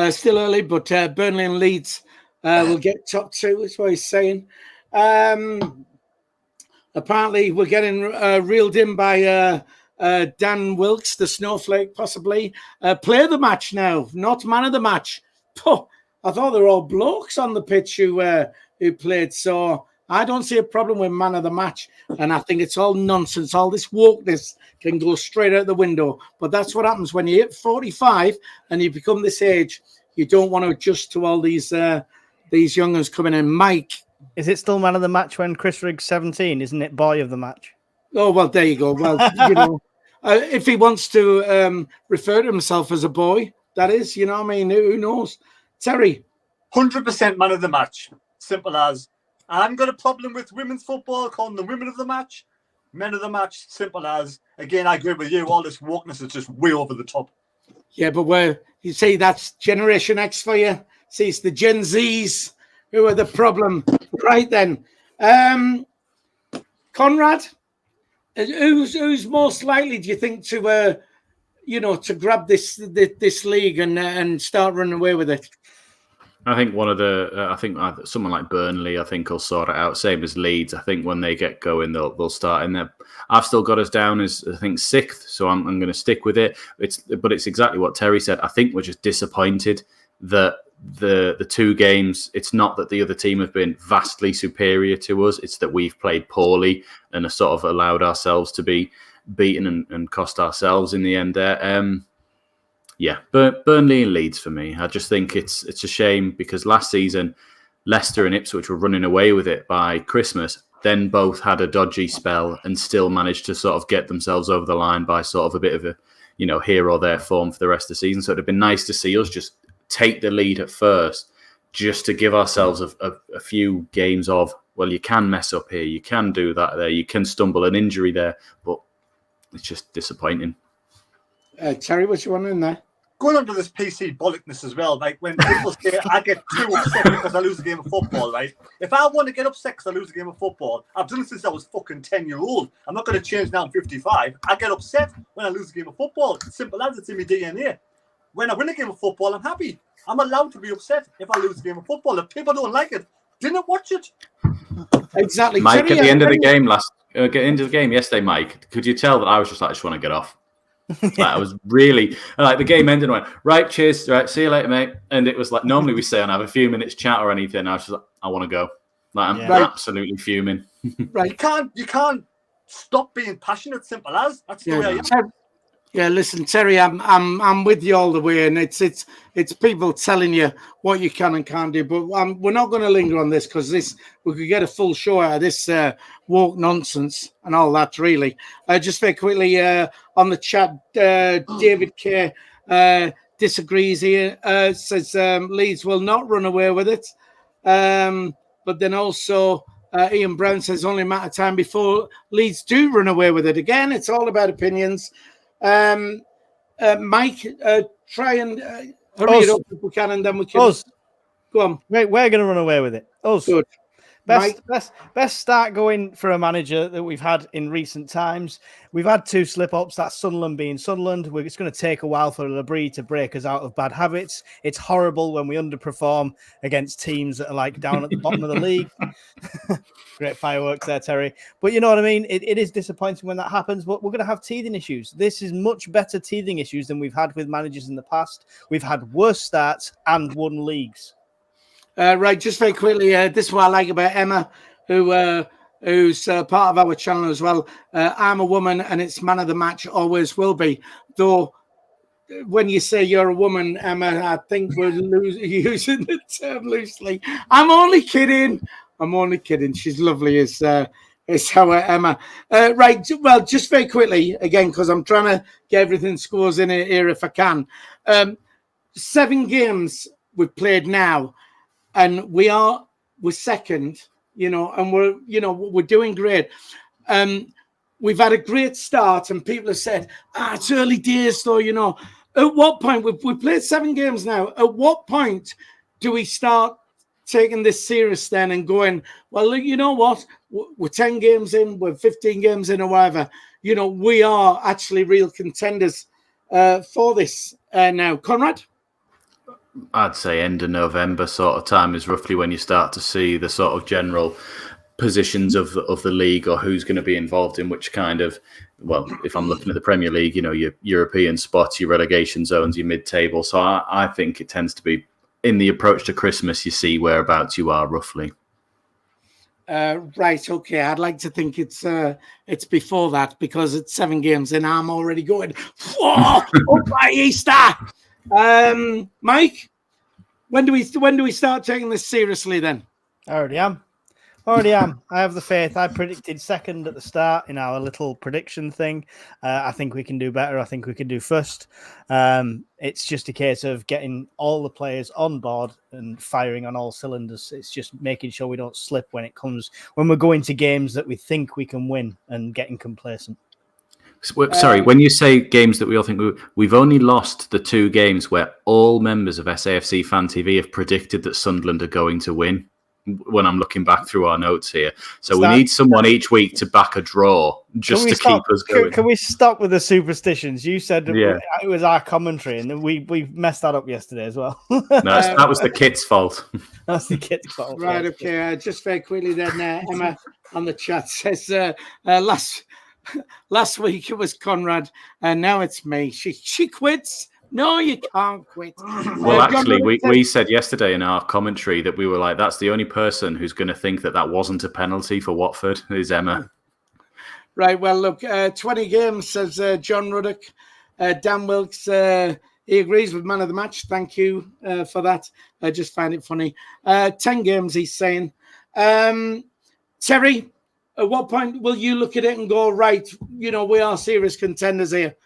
Still early, but Burnley and Leeds will get top 2. That's what he's saying. Apparently, we're getting reeled in by Dan Wilkes, the snowflake, possibly. Play the match now, not man of the match. Puh, I thought they were all blokes on the pitch who played. So I don't see a problem with man of the match. And I think it's all nonsense. All this wokeness can go straight out the window. But that's what happens when you hit 45 and you become this age. You don't want to adjust to all these youngers coming in. Mike. Is it still man of the match when Chris Riggs 17? Isn't it boy of the match? Oh, well, there you go. Well, you know, if he wants to refer to himself as a boy, that is, you know what I mean? Who knows? Terry. 100% man of the match. Simple as. I haven't got a problem with women's football, calling them women of the match. Men of the match, simple as. Again, I agree with you. All this wokeness is just way over the top. Yeah, but you see, that's Generation X for you. See, it's the Gen Zs who are the problem. Right then. Conrad, who's most likely, do you think, to grab this league and start running away with it? I think someone like Burnley, I think, will sort it out. Same as Leeds. I think when they get going, they'll start in there. I've still got us down as, I think, 6th, so I'm going to stick with it. But it's exactly what Terry said. I think we're just disappointed that the 2 games, it's not that the other team have been vastly superior to us. It's that we've played poorly and have sort of allowed ourselves to be beaten and cost ourselves in the end there. Yeah, Burnley and Leeds for me. I just think it's a shame because last season, Leicester and Ipswich were running away with it by Christmas, then both had a dodgy spell and still managed to sort of get themselves over the line by sort of a bit of a, you know, here or there form for the rest of the season. So it'd have been nice to see us just take the lead at first, just to give ourselves a few games of, well, you can mess up here, you can do that there, you can stumble an injury there, but it's just disappointing. Terry, what you want in there? Going on to this PC bollockness as well, like when people say I get too upset because I lose a game of football, right? If I want to get upset because I lose a game of football, I've done it since I was fucking 10-year-old. I'm not going to change now. I'm 55. I get upset when I lose a game of football. It's simple as, it's in my DNA. When I win a game of football, I'm happy. I'm allowed to be upset if I lose a game of football. If people don't like it, didn't watch it. Exactly. Mike, Terry, at the end of the game yesterday, Mike, could you tell that I was just like, I just want to get off? Like, I was really like, the game ended and I went, right, cheers, right, see you later, mate. And it was like, normally we say and have a few minutes chat or anything. I was just like, I want to go. Like, I'm absolutely fuming. Right, you can't stop being passionate. Simple as. That's the way I am. Yeah, listen, Terry, I'm with you all the way, and it's people telling you what you can and can't do. But we're not going to linger on this because we could get a full show out of this woke nonsense and all that. Really, just very quickly on the chat, David K disagrees here. Says Leeds will not run away with it, but then also Ian Brown says only a matter of time before Leeds do run away with it. Again, it's all about opinions. Mike, try and hurry it up if we can, and then we can. Go on. We're going to run away with it. Good. Best start going for a manager that we've had in recent times. We've had 2 slip-ups. That's Sunderland being Sunderland. It's going to take a while for Labrie to break us out of bad habits. It's horrible when we underperform against teams that are like down at the bottom of the league. Great fireworks there, Terry. But you know what I mean? It is disappointing when that happens, but we're going to have teething issues. This is much better teething issues than we've had with managers in the past. We've had worse starts and won leagues. Right, just very quickly, this is what I like about Emma, who's part of our channel as well. I'm a woman, and it's man of the match, always will be. Though, when you say you're a woman, Emma, I think we're using the term loosely. I'm only kidding. She's lovely, is our Emma. Right. Well, just very quickly, again, because I'm trying to get everything scores in here if I can. 7 games we've played now, and we're second, and we're doing great. We've had a great start, and people have said, it's early days, though, At what point, we've played 7 games now, at what point do we start taking this serious then and going, well, you know what, we're 10 games in, we're 15 games in or whatever, we are actually real contenders for this now. Conrad? I'd say end of November sort of time is roughly when you start to see the sort of general positions of the league, or who's going to be involved in which kind of, well, if I'm looking at the Premier League, your European spots, your relegation zones, your mid-table. So I think it tends to be in the approach to Christmas, you see whereabouts you are roughly. Right, okay. I'd like to think it's before that, because it's 7 games and I'm already going, whoa, up by Easter. Mike, when do we start taking this seriously then? I already am. I have the faith. I predicted second at the start in our little prediction thing. I think we can do better. I think we can do first. It's just a case of getting all the players on board and firing on all cylinders. It's just making sure we don't slip when we're going to games that we think we can win and getting complacent. Sorry, when you say games that we all think we've only lost the 2 games where all members of SAFC Fan TV have predicted that Sunderland are going to win. When I'm looking back through our notes here, so we need someone each week to back a draw just to keep us going. Can we stop with the superstitions? You said it was our commentary, and we messed that up yesterday as well. No, that was the kit's fault. That's the kit's fault. Right. Okay. Just very quickly then, Emma on the chat says last week it was Conrad, and now it's me. She quits. No, you can't quit. Well, actually, we said yesterday in our commentary that we were like, that's the only person who's going to think that wasn't a penalty for Watford is Emma. Right. Well, look, 20 games, says John Ruddock. Dan Wilkes, he agrees with man of the match. Thank you for that. I just find it funny. 10 games, he's saying. Terry, at what point will you look at it and go, right, we are serious contenders here?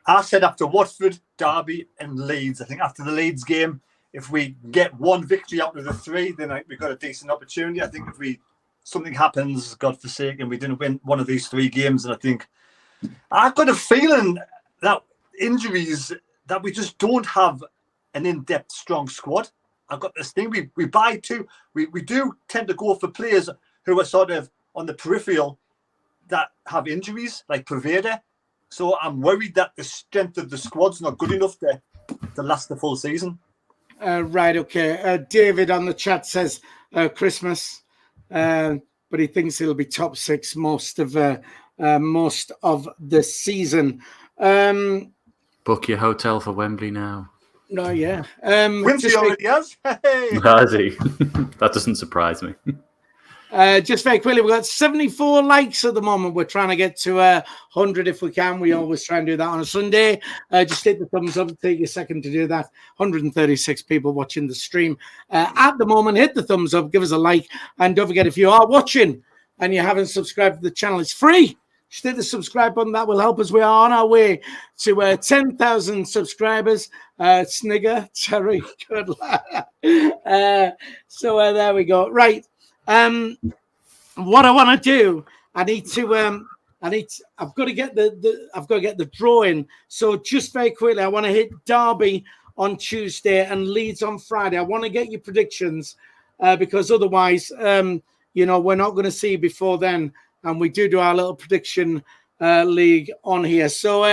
I said after Watford, Derby and Leeds. I think after the Leeds game, if we get 1 victory out of the 3, then we've got a decent opportunity. I think if something happens, God forsake, and we didn't win one of these 3 games, and I think I've got a feeling that injuries, that we just don't have an in-depth, strong squad. I've got this thing. We buy too. We do tend to go for players who are sort of on the peripheral that have injuries, like Preveda. So I'm worried that the strength of the squad's not good enough to last the full season. Right, okay. David on the chat says Christmas, but he thinks it'll be top 6 most of the season. Book your hotel for Wembley now. No, yeah. Quincy already has. Hey. Has he? That doesn't surprise me. Just very quickly, we've got 74 likes at the moment. We're trying to get to 100 if we can. We always try and do that on a Sunday. Just hit the thumbs up. Take a second to do that. 136 people watching the stream at the moment. Hit the thumbs up. Give us a like. And don't forget, if you are watching and you haven't subscribed to the channel, it's free. Just hit the subscribe button. That will help us. We are on our way to 10,000 subscribers. Snigger, Terry, good luck. So there we go. Right. What I want to do, I've got to get the drawing. So just very quickly, I want to hit Derby on Tuesday and Leeds on Friday. I want to get your predictions because otherwise, we're not going to see you before then. And we do our little prediction league on here. So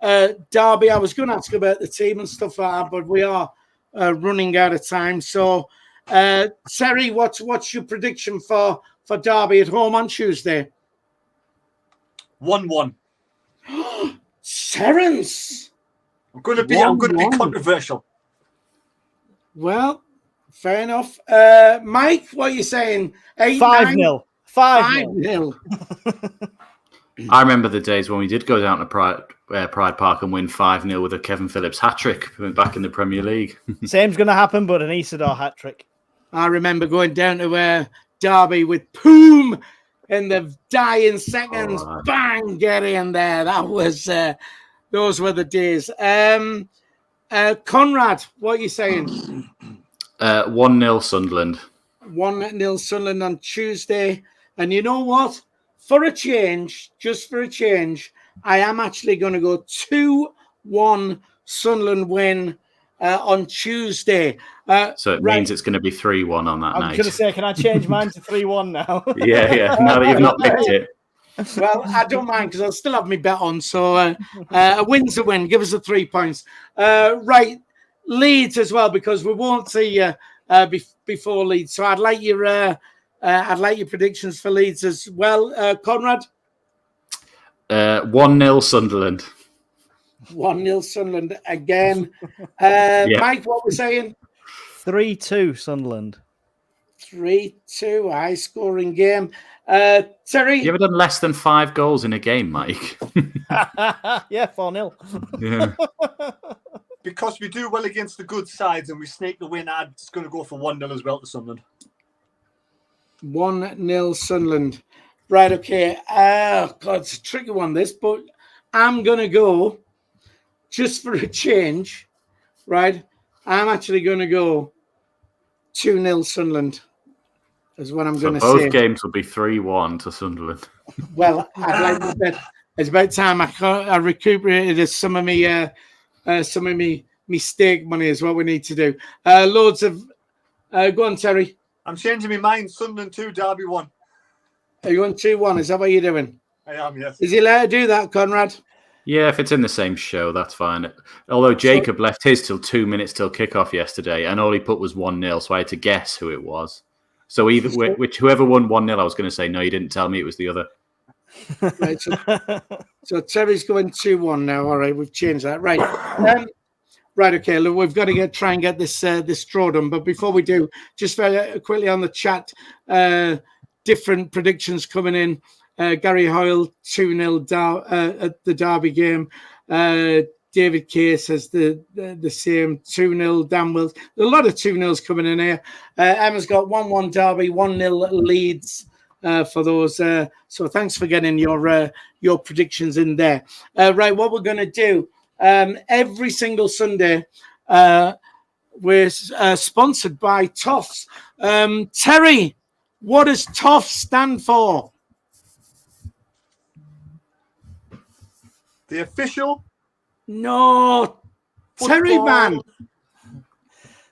Derby, I was going to ask about the team and stuff like that, but we are running out of time. So. Terry, what's your prediction for Derby at home on Tuesday? 1-1. Terence, I'm going to be controversial. Well, Fair enough. Mike, what are you saying? 5-0. 5-0. I remember the days when we did go down to Pride Park and win 5-0 with a Kevin Phillips hat-trick back in the Premier League. Same's going to happen, but an Isidor hat-trick. I remember going down to Derby with Poom in the dying seconds. Oh, right. Bang, get in there. That was those were the days. Conrad, what are you saying? 1-0 Sunderland. 1-0 Sunderland on Tuesday. And you know what? For a change, just for a change, I am actually going to go 2-1 Sunderland win on Tuesday. So it means it's going to be 3-1 on that night. I was going to say, can I change mine to 3-1 now? Yeah. Now that you've not picked it. Well, I don't mind because I'll still have my bet on. So a win's a win. Give us the 3 points. Right. Leeds as well, because we won't see you before Leeds. So I'd like your predictions for Leeds as well. Conrad? 1-0 Sunderland. 1-0 Sunderland again. Mike, what we're saying? 3-2 Sunderland. 3-2, high scoring game. Terry? You ever done less than 5 goals in a game, Mike? Yeah, 4-0. Yeah. Because we do well against the good sides and we sneak the win, I'm just going to go for 1-0 as well to Sunderland. 1-0 Sunderland. Right, okay. God, it's a tricky one, this, but I'm going to go, just for a change, right? I'm actually going to go 2-0 Sunderland, is what I'm going to say. Both games will be 3-1 to Sunderland. Well, I'd like to bet it's about time I recuperated some of me stake money is what we need to do. Loads of... go on, Terry. I'm changing my mind. Sunderland 2, Derby 1. Are you on 2-1? Is that what you're doing? I am, yes. Is he allowed to do that, Conrad? Yeah, if it's in the same show, that's fine. Although Jacob left his till 2 minutes till kickoff yesterday, and all he put was 1-0, so I had to guess who it was. So whoever won 1-0, I was going to say, no, you didn't tell me it was the other. Right, so Terry's going 2-1 now. All right, we've changed that. Right. Right, okay. Look, we've got to try and get this draw done. But before we do, just very quickly on the chat, different predictions coming in. Gary Hoyle 2-0 at the Derby game. David Kay says the same 2-0 Dan Wills. There's a lot of 2-0s coming in here. Emma's got 1-1 Derby, 1-0 Leeds for those. So thanks for getting your predictions in there. Right, what we're going to do. Every single Sunday, we're sponsored by Toffs. Terry, what does Toffs stand for? The official? No, Football. Terry, man.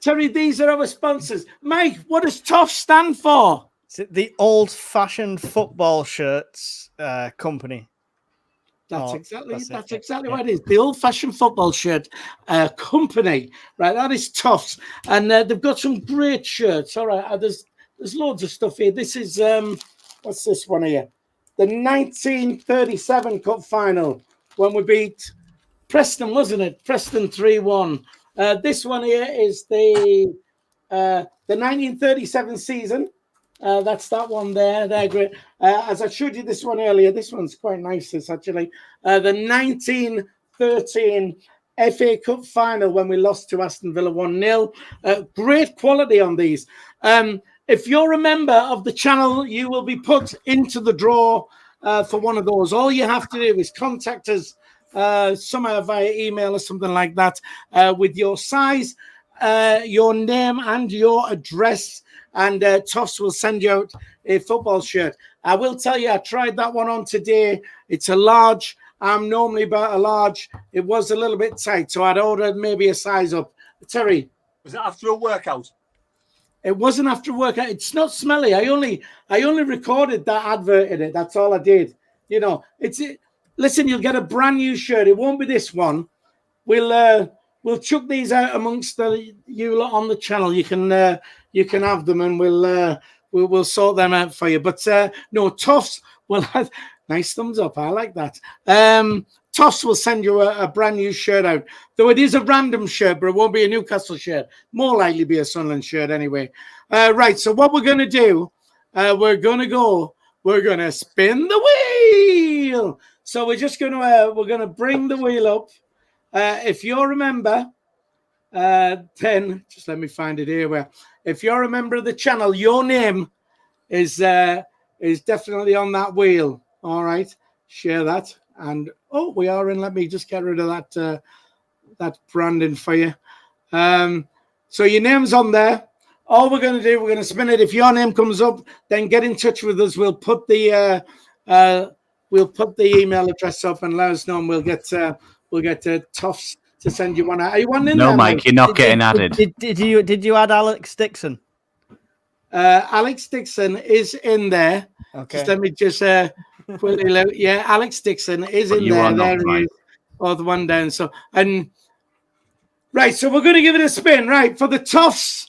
Terry, these are our sponsors. Mike, what does Toffs stand for? Is it the old-fashioned football shirts company? That's exactly what it is. The old-fashioned football shirt company, right? That is Toffs, and they've got some great shirts. All right, there's loads of stuff here. This is what's this one here? The 1937 Cup final when we beat Preston, wasn't it? Preston 3-1. This one here is the 1937 season. That's that one there. They're great. As I showed you this one earlier, this one's quite nice. This actually. The 1913 FA Cup final when we lost to Aston Villa 1-0. Great quality on these. If you're a member of the channel, you will be put into the draw for one of those. All you have to do is contact us somehow via email or something like that with your size, your name and your address. And Toffs will send you out a football shirt. I will tell you, I tried that one on today. It's a large. I'm normally about a large. It was a little bit tight, so I'd ordered maybe a size up. Terry. Was it after a workout? It wasn't after a workout. It's not smelly. I only recorded that advert in it. That's all I did. You know, listen, you'll get a brand new shirt. It won't be this one. We'll chuck these out amongst you lot on the channel. You can have them, and we'll sort them out for you. But no, Toffs will have nice thumbs up. I like that. Toss will send you a brand new shirt out. Though it is a random shirt, but it won't be a Newcastle shirt. More likely be a Sunderland shirt anyway. Right, so what we're going to do, we're going to spin the wheel. So we're just going to, we're going to bring the wheel up. If you remember, then just let me find it here. Where if you're a member of the channel, your name is definitely on that wheel. All right, share that. And oh, we are in. Let me just get rid of that branding for you. So your name's on there. All we're going to do, we're going to spin it. If your name comes up, then get in touch with us. We'll put the email address up and let us know, and we'll get Toffs to send you one out. Are you one in no, there, Mike? You're not getting added. Did you add Alex Dixon? Alex Dixon is in there. Okay. Just let me quickly look. Yeah, Alex Dixon is in there. There he is. Oh, the one down. So right. So we're going to give it a spin. Right, for the Toffs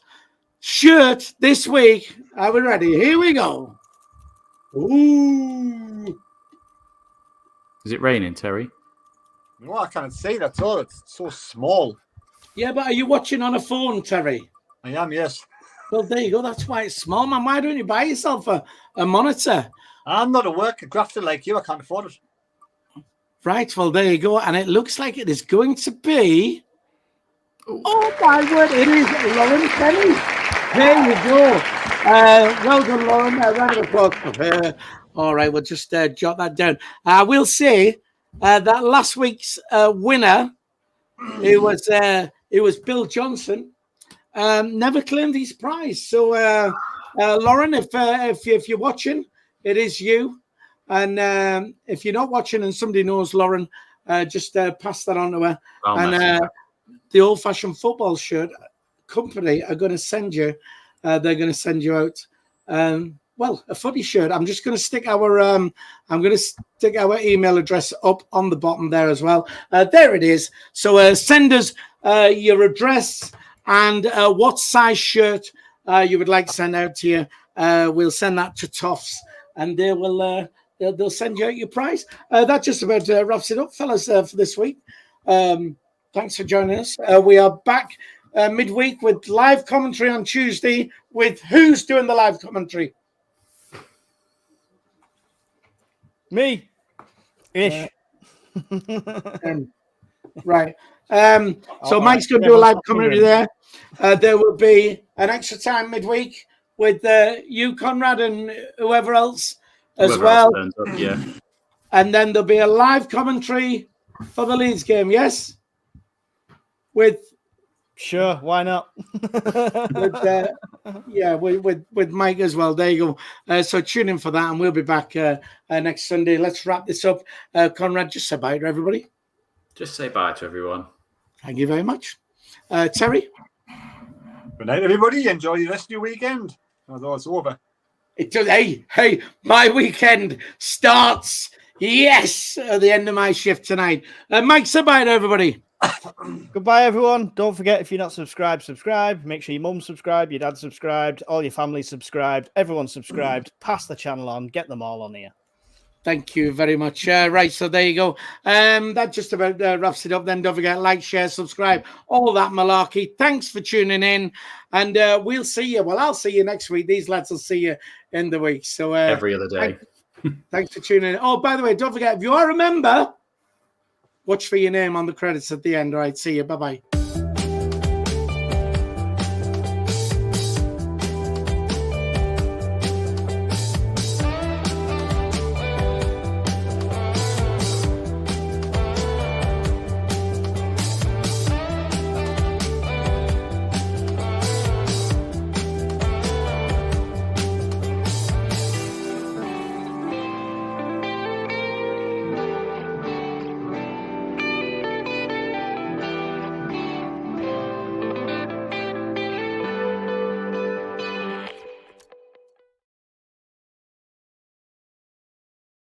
shirt this week. Are we ready? Here we go. Ooh. Is it raining, Terry? No, I can't see that at all. It's so small. Yeah, but are you watching on a phone, Terry? I am, yes. Well, there you go. That's why it's small, man. Why don't you buy yourself a monitor? I'm not a worker grafter like you. I can't afford it. Right. Well, there you go. And it looks like it is going to be. Oh, my word. It is Lauren Kenny. There you go. Well done, Lauren. Round of applause for her. All right. We'll just jot that down. I will say that last week's winner, it was Bill Johnson. Never claimed his prize. So, Lauren, if you're watching, it is you. And if you're not watching and somebody knows Lauren, just pass that on to her. The Old Fashioned Football Shirt Company are going to send you. They're going to send you out. A footy shirt. I'm just going to stick our email address up on the bottom there as well. There it is. So send us your address and what size shirt you would like to send out to you. We'll send that to Toffs, and they will they'll send you out your prize. That just about wraps it up, fellas, for this week. Thanks for joining us. We are back midweek with live commentary on Tuesday. With who's doing the live commentary? Me. Ish. Right. So Mike's going to do a live commentary there. There will be an extra time midweek with you, Conrad, and whoever else as well. Up, yeah. And then there'll be a live commentary for the Leeds game, yes? Sure, why not? with Mike as well. There you go. So tune in for that, and we'll be back next Sunday. Let's wrap this up. Conrad, just say bye to everybody. Just say bye to everyone. Thank you very much. Terry? Good night, everybody. Enjoy the rest of your weekend. Although it's over. It does. Hey, my weekend starts, yes, at the end of my shift tonight. Mike, say bye to everybody. Goodbye, everyone. Don't forget, if you're not subscribed, subscribe. Make sure your mum subscribed, your dad subscribed, all your family subscribed, everyone subscribed. Pass the channel on. Get them all on here. Thank you very much. Right, so there you go. That just about wraps it up then. Don't forget, like, share, subscribe, all that malarkey. Thanks for tuning in, and we'll see you. Well, I'll see you next week. These lads will see you in the week. So every other day. Thanks for tuning in. Oh, by the way, don't forget, if you are a member, watch for your name on the credits at the end. All right, see you. Bye-bye.